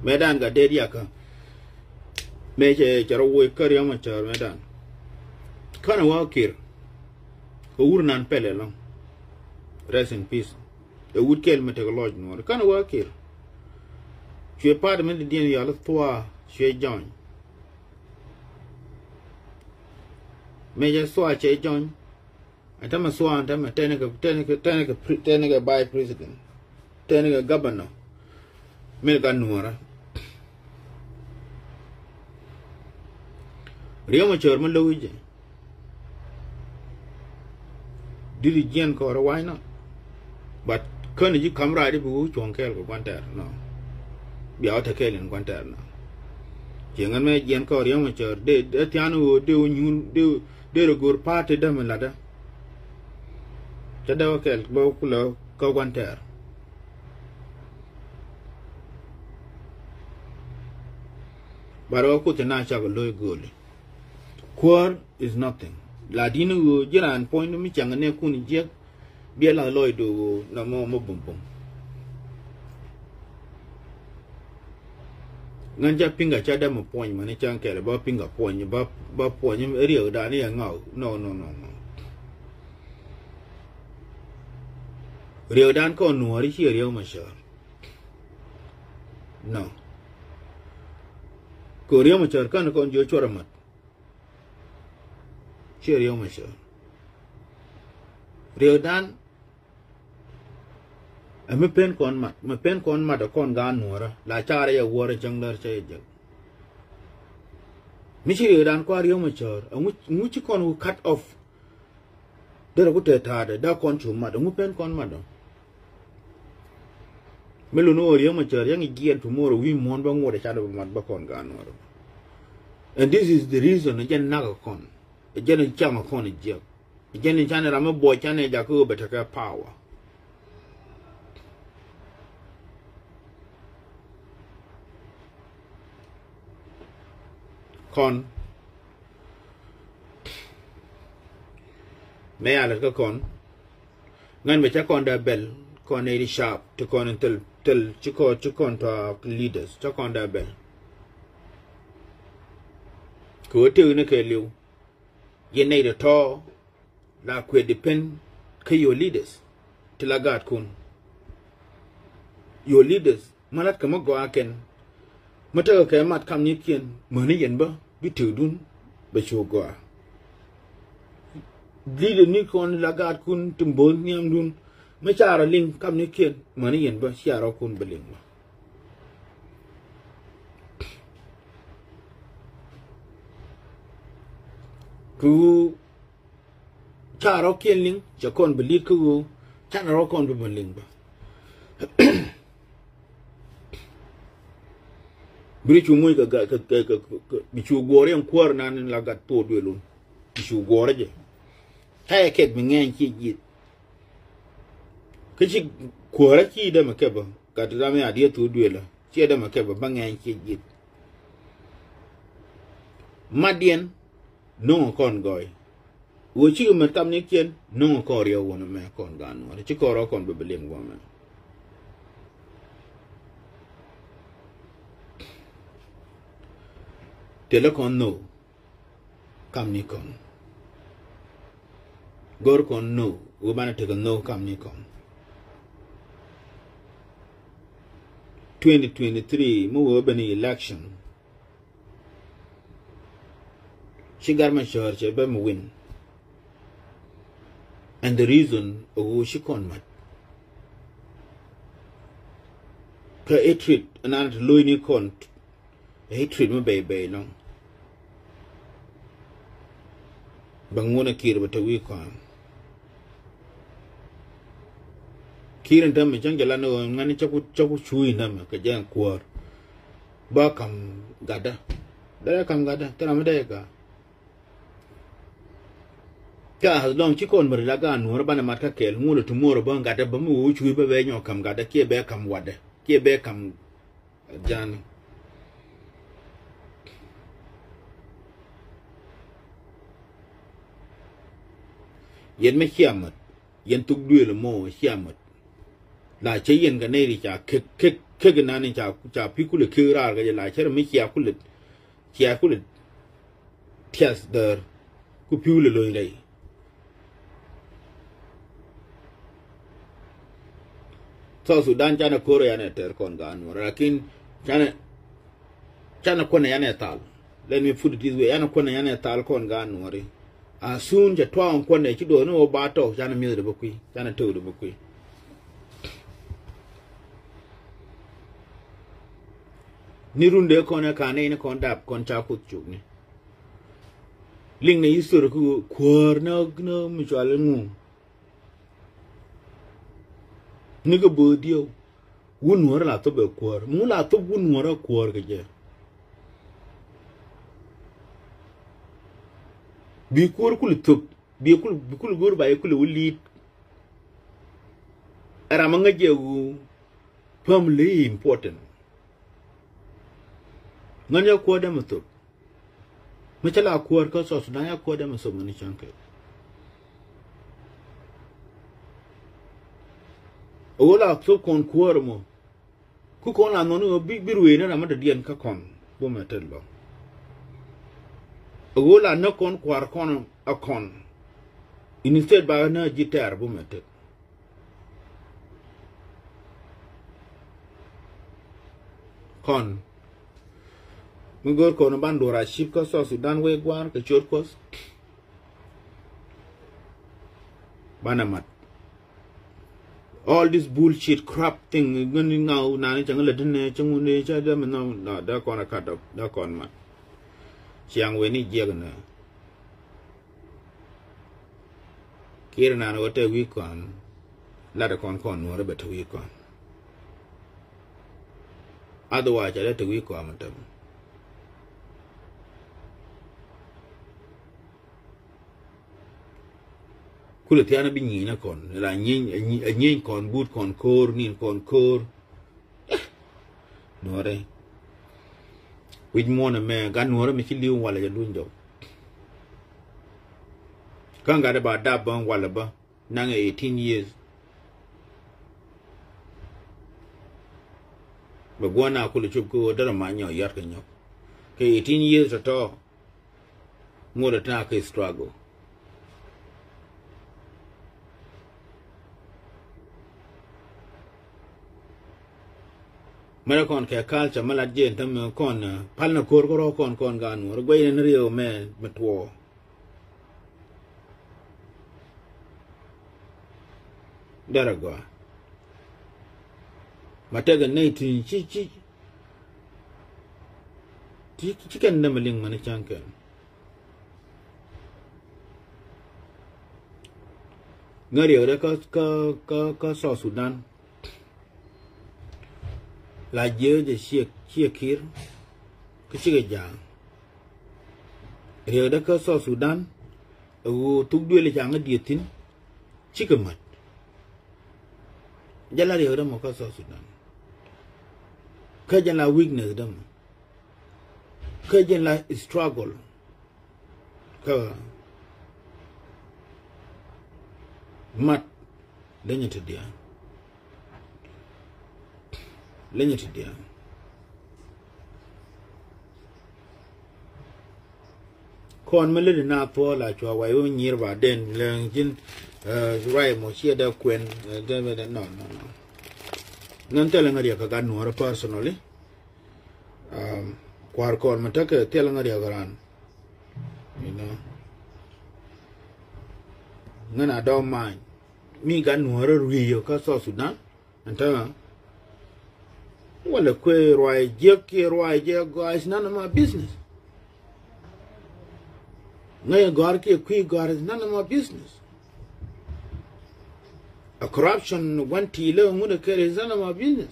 [SPEAKER 1] Medan ga dedi aka meche charo wo kariya ma char medan kana wa kir ko urnan pele long rest in peace the would kill me take a lodge no kana wa kir chwe parliament dien ya la twa chwe join meje swa che join atama swa atama tenega by president tenega governor melga Nuer. Riyo ma chor ma lowije. Didi jen ko why not? But kone ji kamra di bu chon kel ko kwantar no. Biya ta kel in kwantar no. Jengan me jen ko riyo ma chor de tianu de nyun de gur party da melada. Tada kel ba kula ko kwantar. Baro ko tena cha ko loy gole. Kwar is nothing. Ladino go jiran point mi changa ne kuni je biela loy do na mo bum. Nganja pinga cha da mo point mane chang kele ba pinga point ba point rio da ni ngau no. Rio dan ko Nuer chi rio ma sha. No. Ko rio ma char kan kon jo chora mat. Chi rio ma sha. Rio dan me pen kon mat kon ga Nuer la chara ya wore janglar che je. Mi chi rio dan ko rio ma char mu chi kon cut off. Dera ko te tade da kon chu mat mu pen kon mat. Melu no rio ma char yang igien tomorrow we mon ba ngore cha do mat ba kon ga Nuer. And this is the reason again naga kon. Again chama kon je. Again chana rama boy chana ja ko betaka power. Kon me ala ka kon ngan me cha kon da bel kon e sharp to kon until chikon to leaders cha kon da bel ko te ne ke liu ye ne de to la kwe depend ke your leaders tilagat kun your leaders malat ka mo go aken mata ka mat kam ni kien mo ni yen ba bi tu dun be chu go leader ni kon lagat kun tumbol niam dun me chara ling kam ni kien mo ni yen ba siara kun beling ba ku charo kien ling ja kon belit ku chana ro kon be beling ba bri chu moy ka bi chu gore en kwar nan la gat to do lu bi chu gore je tay ket mi ngen chi git ke chi kwara chi de ma ke ba ka da me adie to do la chi de ma ke ba ngen chi git madien no kon goy wo chi ma tam ni kien no ko rio wona me kon ga Nuer chi ko ro kon be belim go me Telekon no. Kam ni kon. Gor kon no. Ubana take no kam ni kon. 2023 mu urban election. She got my church, she win. And the reason she con mat. Ka hatred anant loini con hatred mo bay long. Bangona kir batawi kon. Kiran tam jangala no ngani chaku chui nam ka jang kwar. Ba kam gada. Dara kam gada tara medeka. Ka long chikon marilaga Nuer bana marka kel ngulu tomorrow bang gada bamu chui ba be nyokam gada ke be kam wade. Ke be kam jan. Yen me chiamat. Yen tuk duel mo chiamat. La che yen ga neri cha kek na ni cha pikule kira ga la che me chia kulit tias der ku piule loy lay. So Sudan chana kore yane ter kon ga Nuer lakin chana kone yane tal. Let me put it this way, yana kone yane tal kon ga Nuer. As soon as twa on kone chido no bato chana mi de bukui chana to de bukui. Ni runde kone kane ne kon dap kon chakuothchok ni. Ling ne isur ku kwar no mutual ngu. Nigga bodio. Wun Nuer la to be kwar. Mu la to wun Nuer kwar ke je. Bi kwar kul to bi kul gor ba kul wuli. Era manga je wu family important. Nganya kwar dem to. Mechala kwar ka so Sudan ya kwar dem so mani chanke. Ola so kon kwar mo. Ku kon la no biruwe na ma de dien ka kon bo metel lo. Ola no kon kwar kon akon. Instead ba na gitar bo metel. Kon Mugor kon bandora ship ka so Sudan we gwar ka chot kos. Banamat. All this bullshit crap thing going now nani changle dine changune cha dem no da kon cut up da kon man. Chiang we ni jegna. Kira na no te wi kon. La da kon Nuer bet wi kon. Otherwise I let wi kon matam. Kule tiana bi nyina kon la nyin kon but kon kor nin kon kor Nuer with mona me gan Nuer mi chili wala ya lunjo kan ga da ba da ban wala ba nang 18 years ba gwana kule chup ko da ma nyo yar kan yo ke 18 years to mo da ta ke struggle. Mara kon ke culture mala jen tam kon palna kor kon ga Nuer gwe ne rio me metwo. Darago. Matega neti chi kan na maling man chanka. Ngari ora ka so Sudan. La dơ de chia kir cái chiếc giang rồi đó có so Sudan tuk đuôi là giang ở địa tin chiếc mặt giờ là điều đó mà có so Sudan cái giờ là weakness đó mà cái giờ là struggle cái mặt đến như thế đi lên như thế con me le na po la chwa wa yo nyir ba den le jin right mo chia da kwen no nan tele ngari ka gan no personally kwar kon mata ka tele ngari garan you know ngana don't mind mi gan no riyo ka so Sudan anta wala kwe roi je guys none of my business ngay gar ke kwe gar is none of my business. A corruption went to learn what is none of my business.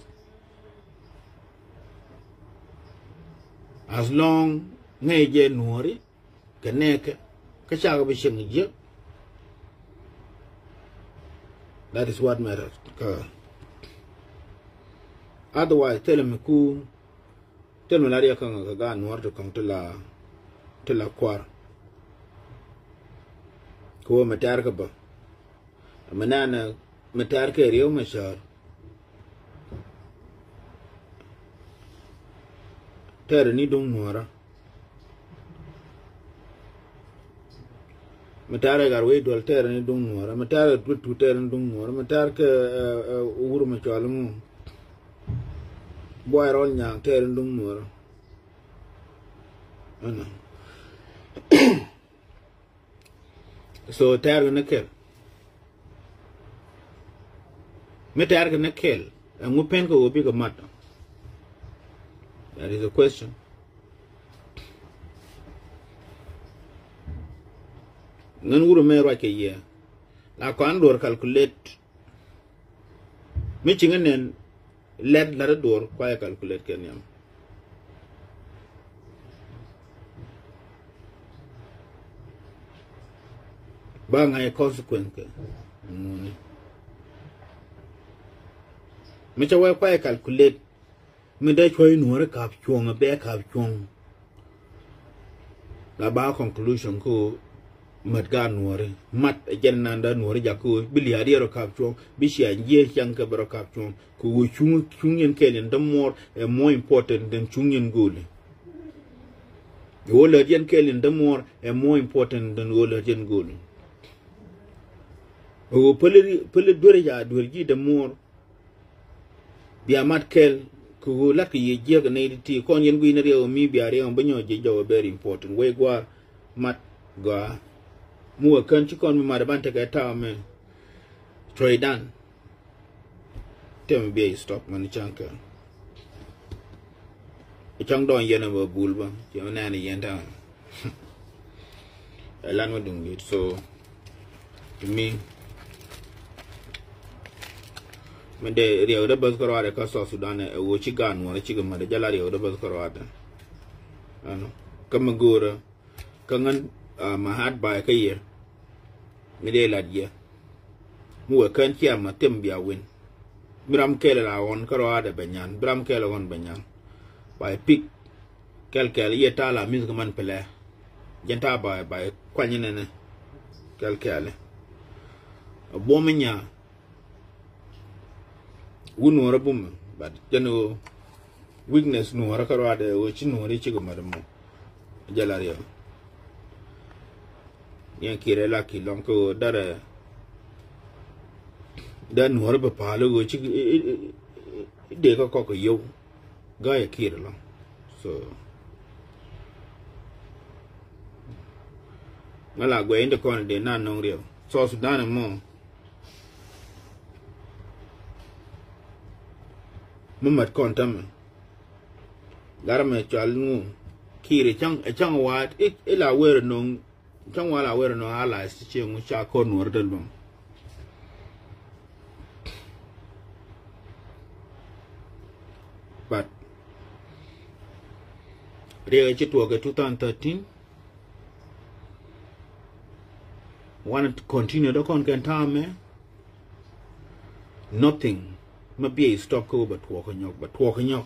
[SPEAKER 1] As long ngay je Nuer ka nek ka chaga bi sheng je, that is what matters. Otherwise tell me la dia kan ga Nuer to come to la kwar ko matar ka ba manana matar ka riyo mashar tere ni dung Nuer matar ga we dol tere ni dung Nuer matar tu tere ni dung Nuer matar ka uru ma chalmu boy rol nyang tere ni dung Nuer ana so tere na kel me tere na kel ngu pen ko obi ga mat. That is a question. Ngan wuro me ra ke ye la ko andor calculate mi cingen led la dor ko ya calculate ken yam ba ngay consequence mi cha wa ko ya calculate mi da choy Nuer ka chuong be ka chuong la ba conclusion ko mat ga Nuer mat jen nan da Nuer ja ko bilia ro ka chuong bi sia ye chang ka bro ka chuong ko chung yen ken the more important than chung yen gole wola yen ken the more important than wola yen gole o pele dore ja dore ji the more biya mat kel ko la ki ye ga ne ti kon yen gui na rew mi biya rew banyo je jo very important we gwa mat ga mu kan ci kon mi ma da ban ta ga ta me troy dan tem be stop man chanka e chang don yen ba bul ba je na ni yen ta lan ma dung it so to me mende rew da bas korwa ka so Sudan e wo ci gan wala ci gama da jala rew da bas korwa da ano kam gora kangan mahad ba ka yer mede la dia mu kan ci am tem biya win bram kele la won korwa da banyan bram kele won banyan ba pik kel ye ta la mis man pele jenta ba kwanye ne kel bo menya Nuer bum but jeno weakness Nuer karwa de wo chi Nuer chi gumar mo jalario yan kire la ki lon ko dare dan Nuer ba palo wo chi de ko yo ga ya kire lo so mala go inde kon de na non rio so Sudan mo Mumat kontam garame chalnu kire chang wat ila wer no chang wala wer no ala si chengu cha ko Nuer del bam but re ci to ga 2013 want to continue the content time nothing maybe stop ko but walk nyok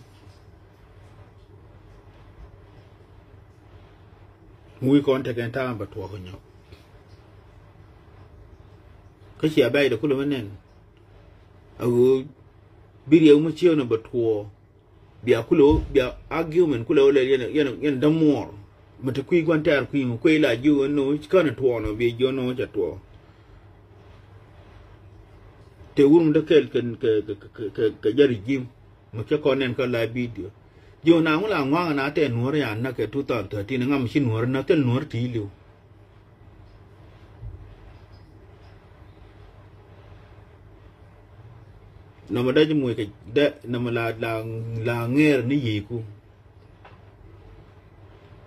[SPEAKER 1] we contact and time but walk nyok ka shi bai da kullum nan awu biriya mu ciyo na batwo biya kulo biya argument kulo yana dan more mà thực quy quan trọng quy mà quay lại dư nó có là thua nó vì do nó chặt thua thì uống được cái gia đình mà cho con nên có lại video giờ nào cũng là ngoan là tên Nuer ya na cái 2013 nó ngắm xin Nuer nó tên Nuer tí liu nó mà đây cho mùi cái đấy nó mà là nghe nó gì cũng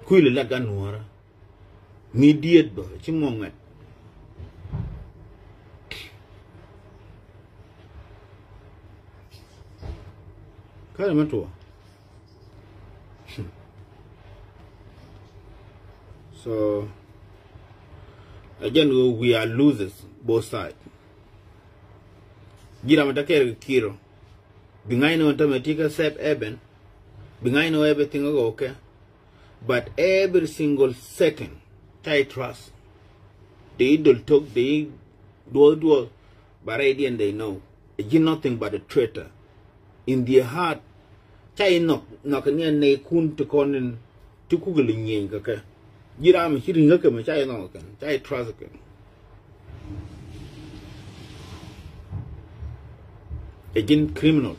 [SPEAKER 1] khui là gan Nuer mi điệt bờ chứ mong ngại cái là mất rồi. So again we are losers both sides. Gira matakere kiro. Bingai no automatic sep eben. Bingai no everything okay. But every single second, I trust. They don't talk, they do, but at the end they know. It's nothing but a traitor. In their heart, chai knock near ne kun to con to Google in yin, okay? Gira me hitting look at me, chai no, chai trust again. Again, criminal.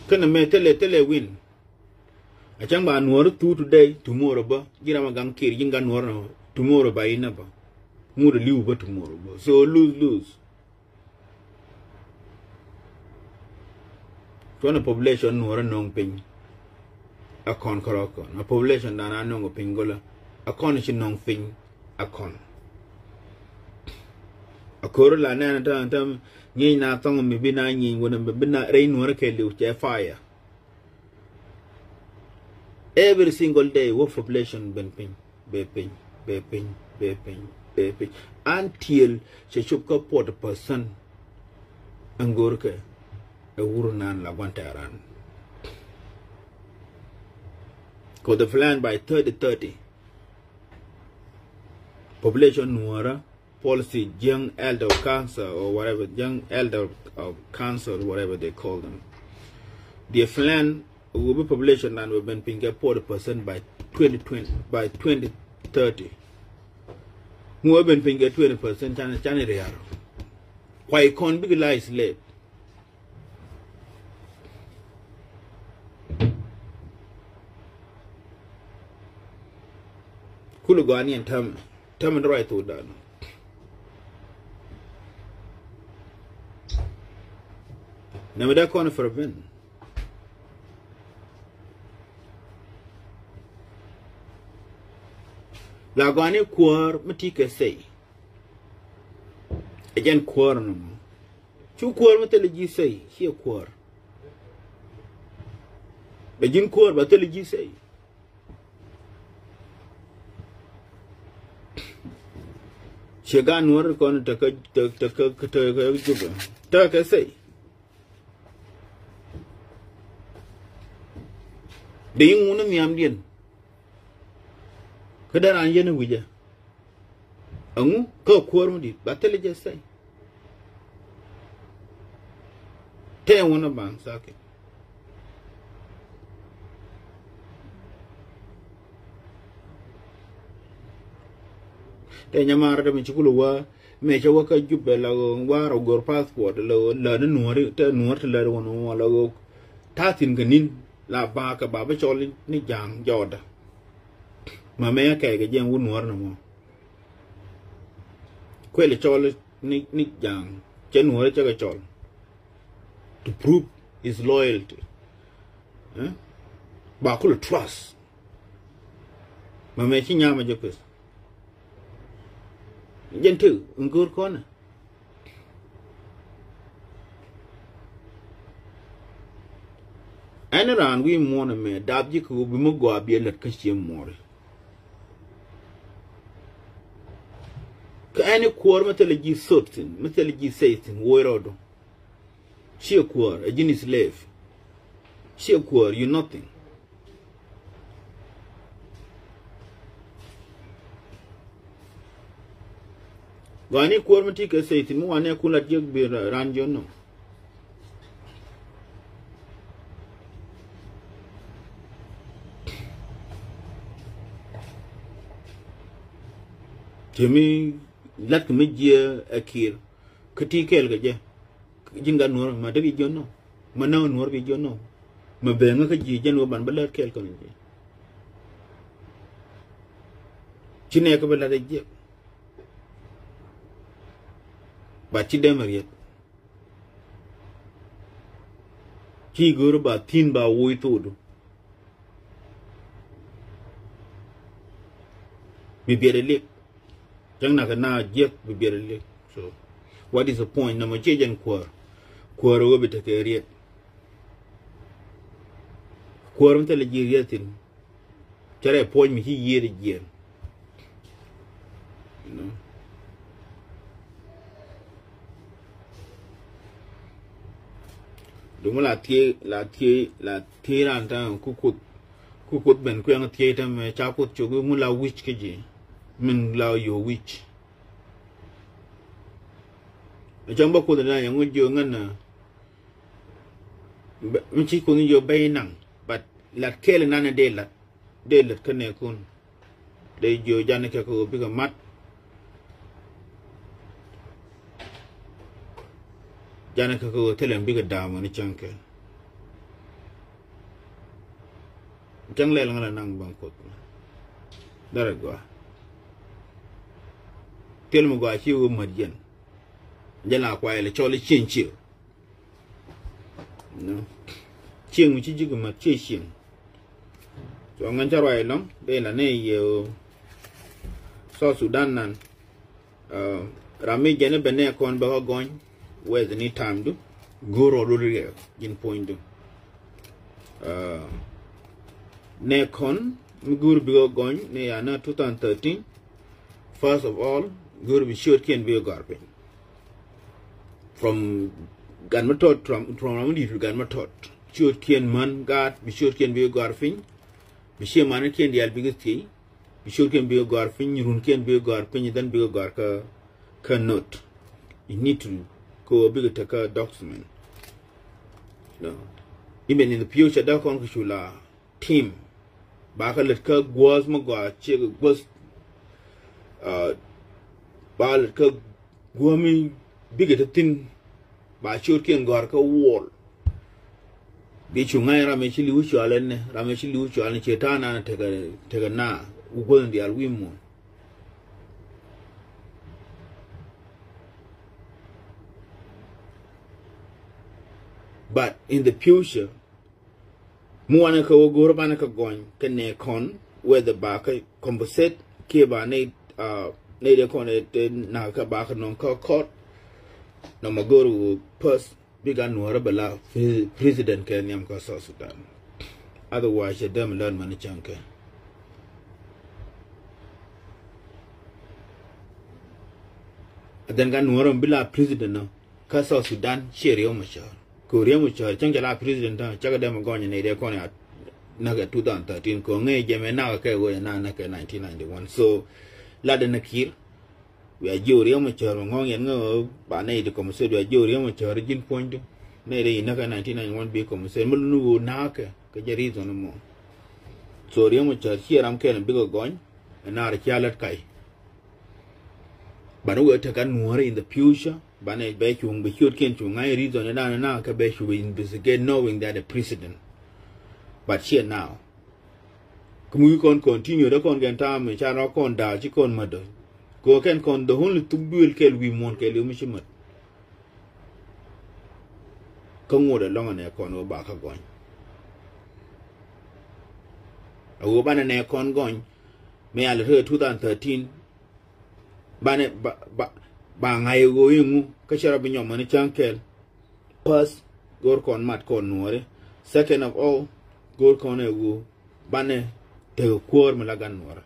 [SPEAKER 1] Can a man tell win? A chamba Nuer two today, tomorrow, but Girama gang kill Yingan Nuer tomorrow by number. More live but tomorrow. So lose. From a population Nuer non ping. A con corocon. A population than I know a pingola. A condition non thing. A con. A corilla nan ye na tongue me be nine when a bina rain or a fire. Every single day, what population been ping, until she shook up 40% and go a wurunan la wantaran. Cause the plan by 30. Population Nuera policy, young elder cancer or whatever, young elder of cancer, whatever they call them. The plan will be population and will be 40% by 2020 by 2030. Who have been 20% January. Why can't be lies late? Kulugani and term right to that. Now that corner for a bin. Lagani quar matika say. Again quar no more. Two quar matelegy say, here quar. Begin quar matelegy say. Shagan Nuer con taka say. The young woman Yamdian. Kadaran Yen with you. Go quarrel, but tell it just say. Tell one of banks, okay. Then Yamara Michukua, make a worker jubela, war or go passport, learn Nuer to learn one more logo. Tatin Ganin, La Barca, Babachol, Nijang, Jordan. Mamma kege jen wun war no mo kwele chol ni jang chen war chaga chol to prove his loyalty ba kul trust mamma chi nyama jopes jen tu ngur kona anaran wi mona me dabji ko bi mo go abi let ka chiem more. Any quar metallurgy certain, metallurgy satin, woirodo. She a quar, a genie slave. She a quar, you nothing. Gani quar matika satin, one a cooler jug be ranjono. Timmy let me jeer a kill. Kati Kelga, Jinga Nor, Madrid, you know. Mano Nor, you know. Mabenga, General Banbala Kelcon. Chinekabella, but Chidemariet. He go about thin by way to be better lick. Young Nakana jet be better lick. So, what is the point? No more change and quar over the career. Quorum tell a year thing. Tell point me he year. You know. Đúng là thiê là ta kukut ben kuyang thiê ta me chakuothchok mu la witch ke ji min la yo witch jang ba ko da yang ngo ngan na mi chi ko ni yo bay nang but la kele nana de la kane kun de jo jan ke ko bi ga mat jana ka ko telen biga dama ni chanke jang le ngala nang bangkot dara gwa tel mo gwa chi wo madjen jana kwa ile chole chin no chin mu chi jiga ma chi shin so ngan charwa long de la ne yo so Sudan nan rami jene bene kon ba goñ where's any time do go roll in point do nekon gur bigo going ne ana 2013 first of all gur bi short can be garbage from ganmatot from amudi to ganmatot short can man gat bi short can be garfin bi she man can dial bigati bi short can be garfin run can be garfin then be gar ka not you need to go a bigger take a document. No. Even in the future, that conquer team. Baka let ka guas magwa check was ba let ka guami bigger the thing ba short can gorka wall. Be chungai ramechili uchualene, ramechili uchualene chetana take a na ugo in the alwimu. But in the future, muana ka wogoro bana ka going kene kon where the baka compensate ke ba ne de kon de na ka baka non ka court no magoro pus biga Nuer bala president ke nyam ka South Sudan. Otherwise them learn mani chanke. Then ga Nuer bila president no ka South Sudan share yo mashar. Korea mu char changala president ta chaga dem gonye ne de konya naga 2013 ko nge jeme na ka go na ka 1991 so la de nakir we ajoria mu char ngonye ngo ba ne de ko se we ajoria mu char jin point ne de na ka 1991 be ko se mulu na ka jari zo no mo so ria mu char hiram ken bi go gon na ra chalat kai ba no ta kan Nuer in the future Bane Bechung be short ken to ngai reason na ka be should investigate knowing that the president. But here now. Kumu kon continue the kon genta me chara kon da chi kon mado. Go ken kon the only to build kel we mon kel mi chimat. Kongo de long ne kon o ba ka gon. Ago bana ne kon gon me al 2013 bane ba ngai go yingu ka shara binyo mani chankel pas gor kon mat kon Nuer. Second of all gor kon ego bane te kwor malagan Nuer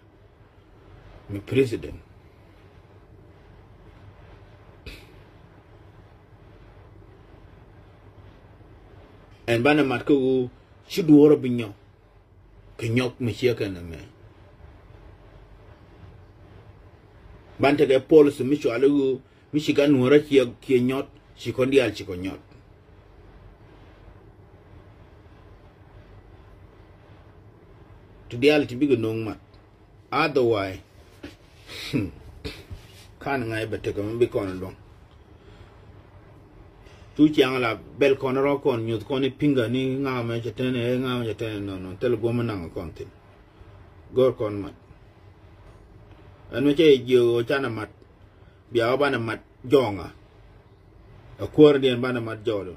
[SPEAKER 1] mi president and bane mat ko shiduoro binyo kenyok mi sheka na me bante ke policy mi chwalu mi shiga Nuer ki nyot shikondi al chikonyot to the alti big nong mat otherwise kan ngai bete ko mbi kon long tu chiang la bel kon ro kon nyut kon ni pinga ni nga me chetene no tel go manang kon tin gor kon mat an me che jo chana mat bia ba na mat jonga a kwor dien ba na mat jodo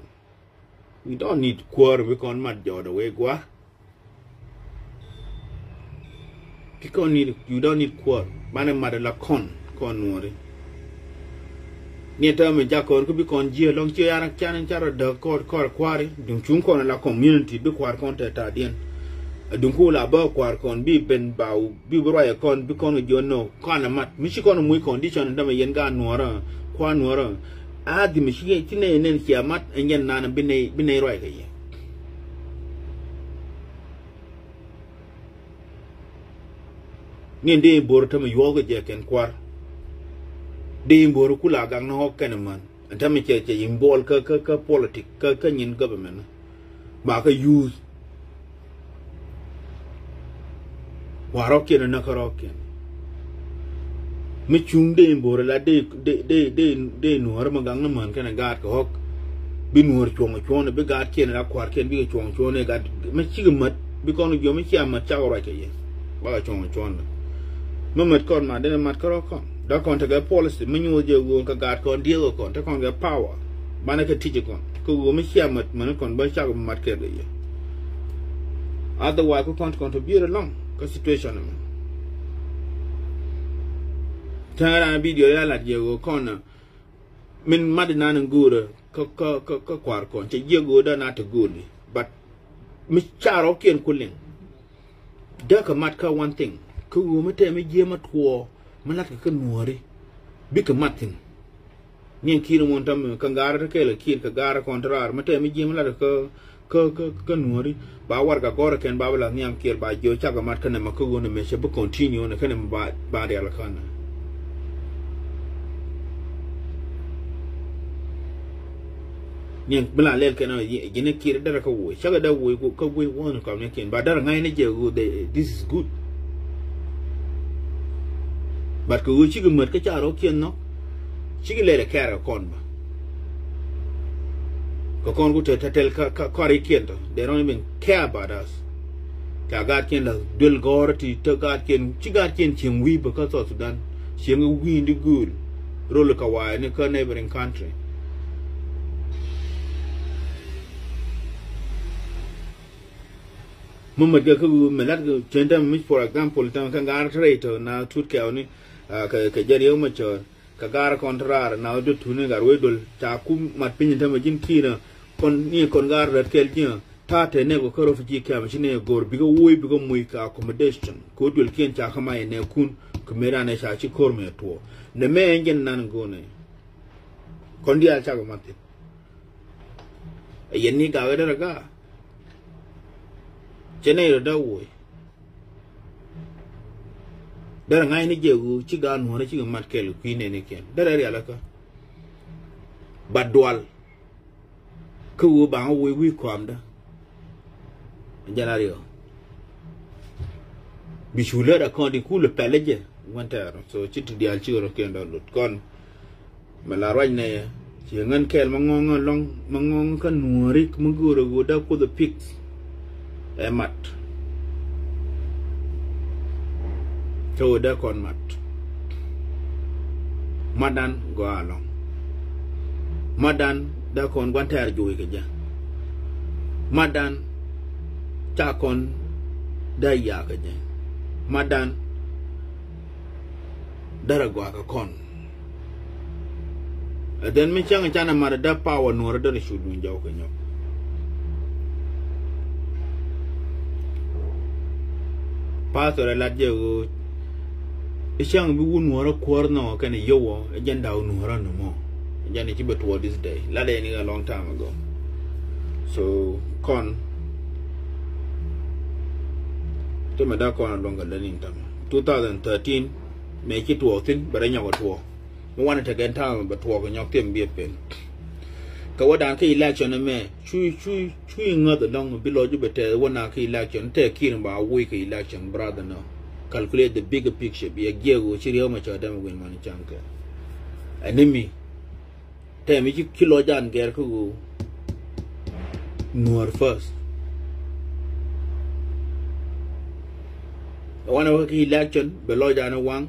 [SPEAKER 1] we don't need kwor we kon mat jodo we gwa you don't need kwor ba na mat la kon nori ni ta me jakor ko bi kon je long che yaran chanan charo de kor kwari dum chung kon la community bi kwar kon ta dien dum ko la ba kwar kon bi ben baw bi bro ya kon bi kon jo no kon mat mi shi kon muy condition da me yen ga nuora kwa nuora a di mi shi tine nen kiamat ngen nan bi ne roi ga ye ni de bor ta me yoga je ken kwar de bor kula gang no ken man ta me che imbol ka politics ka nyin government ba ka use waroken na karoken mi chung de bor la de nuor magang na man kana gat ko hok bi nuor chong bi gat ken la kwar ken bi chong ne gat mi chigamat bi kon jo mi chiamat cha ora ke ye ba chong mamat kon ma de mat karokon da kon ta ga policy mi nyu je go ka gat kon deal kon ta kon ga power bana ka tije kon ko go mi chiamat man kon ba cha mat ke ye otherwise ko kon contribute along ka situation na tara video ya la jego kona min madina nan gura ka kwar kon che jego da na ta gudi but mi charo ken kulin da ka mat ka one thing ku mu te mi je mat ko malat ka nuori bi ka matin nien kino mon tam ka ngara ka le kin ka gara kontrar mate mi je malat ka nuori ba war ga gora ken ba la nyam kier ba jo chaga mat kana ma ko ne me she bu continue ne kana ba de ala kana nyen bla lel kana gine kier dara ka wo chaga da wo ko wo won ka ne ken ba dara ngai ne je go this is good but ko chi ga mat ka charo ken no chi ga le kara kon ba kon go to tel kari kendo they don't even care about us ka gat ken la dul gorti to gat ken chi gat ken chim wi because of Sudan chim wi ndi good role ka wa ne ka neighboring country mama ga ku melat go chenda mi for example tan ka gar trade na tut ka ni ka jariyo ma cho ka gar kontrar na do tune gar we dol ta ku mat pin ta ma jin kina kon ni kon gar rat kel nya ta te ne go karo fiji ka ma shine gor bigo woy bigo muy ka accommodation ko dol ken ta kama ne kun ko mera ne sha ci kor me to ne me ngen nan go ne kon dia cha go mate yen ni ga ga ga chene da woy dara ngai ni je go ci ga no ci mat kel ku ne ken dara ri ala ka badwal ku ba we kwam da janario bishule da kon di kule peleje wantero so chitu di al chiro kendo lut kon mala raj ne ci ngan kel mangong kan nuori muguro go da ko the pigs e mat to da kon mat madan go along madan da kon gwantar joy ga ja madan ta kon da ya ga ja madan dara go ga kon den mi changa chana mar da power no da shudu jaw ko nyok pastor la je go ishang bi wun wora korno kan yowo agenda no ran mo Jani Chiba toward this day. Lade a long time ago. So con Timada con longer learning time. 2013 make it working, but I never tour. We wanted to get time but walk on your team be a pen. Kawadan election a me chewing other long below you but one election take care about a week election brother no. Calculate the bigger picture be a gear which you much of them win money chunker. enemy te mi kilo jan ger ku Nuer first one of the election below jan wang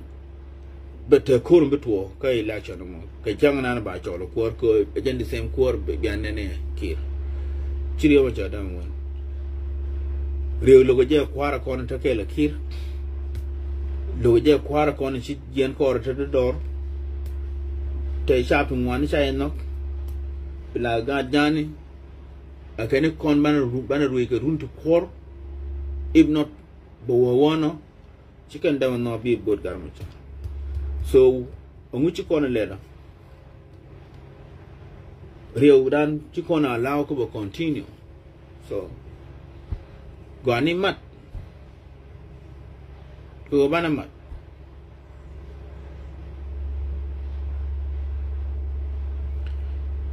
[SPEAKER 1] but the core betwo ka election mo ka jang na ba cholo ko agent the same core be ne kir chiri wa cha dan won rew logo je kwara ko ta kele kir logo je kwara ko ni jen ko ta dor te shopping one cha no la ga jani akene kon bana ruwe ke run to core if not bo wono chicken down no be good garment so onguchi kona leda rew dan chikona allow ko continue so gani mat ko bana mat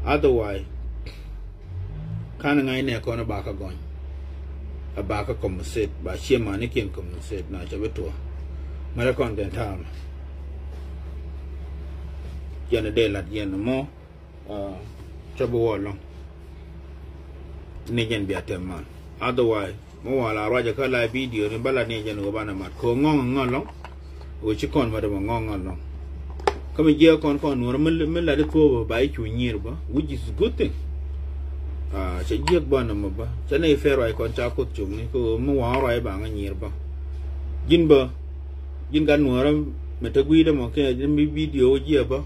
[SPEAKER 1] otherwise kana ngai ne kona baka gon abaka compensate ba chema ne ken compensate na chabeto mara kon den tam yana de la yana mo chabo wala ne jen biatem man otherwise mo wala raja kala video ni bala ne jen go bana mat ko ngong lo o chi kon ma de ngong lo kama je kon Nuer men la de to ba chu nyir ba which is good thing che je bana ma ba che ne fe roi kon chakuothchok ni ko mo wa roi ba nga nyir ba jin gan Nuer me ta gui de mo ke mi video je ba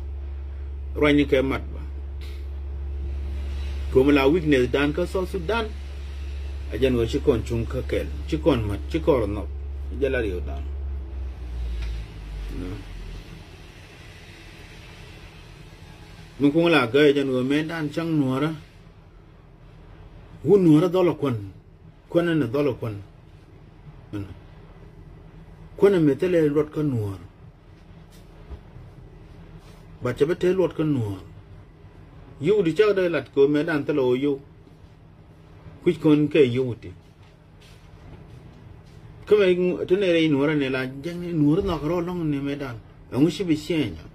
[SPEAKER 1] roi ni ke mat ba ko la weakness dan ka so Sudan ajan go chi kon chung ka kel chi kon mat chi kor no jala rio dan nung kung la ga ajan go men dan chang Nuer Nuer dolo kon na dolo kon metele rot ka Nuer ba che bete rot ka Nuer yu di cha de lat ko me dan telo yu kuch kon ke yu ti kame to ne re Nuer ne la jang Nuer na ro long ne me dan ngu shi bi shenya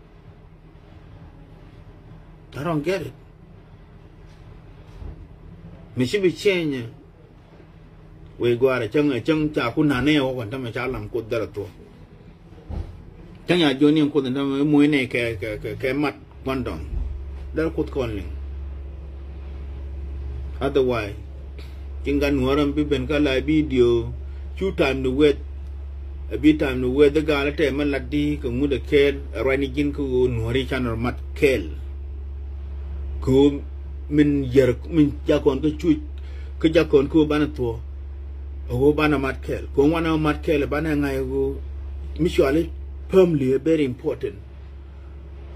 [SPEAKER 1] I don't get it mi shi bi shenya we gwara chang cha ku na ne o kon ta me cha lam ko dara to chang ya jo ni ko da mo ne ke mat gondon dal ko kon ling otherwise kinga Nuer bi ben ka la video two time the wet a bit time the wet the gala te man la di ko mu de kel rani jin ko Nuer channel mat kel ko min yer min jakon ko chu ko jakon ko bana to o bana mat kel ko wana mat kel bana ngai go misuale firmly very important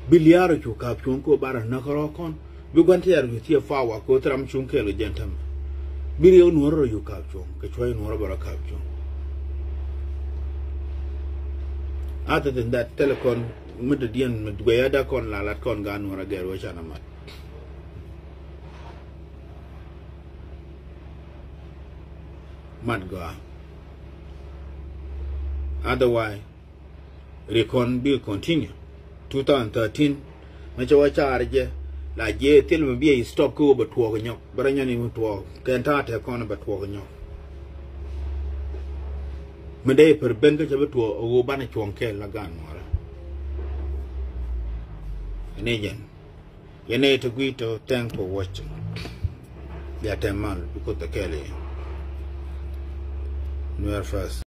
[SPEAKER 1] biliaro chu ka chung ko bara na ko kon bi gwante yar ti fa wa ko tram chung kel jentam biriyo Nuer yu ka chung ke choy Nuer bara ka chung other than that telecon mid dien mid goyada kon la lat kon ga Nuer gero chana mat go otherwise recon will continue 2013 machawa charge la je til me bi stop ko ba tuo ko nyok baranya ni mu tuo ken ta te ko na ba tuo ko nyok me de per ben ka ba tuo o ba na chon ke la gan mora ne jen yene to gui to thank for watching ya te mal ko te kele Nuer first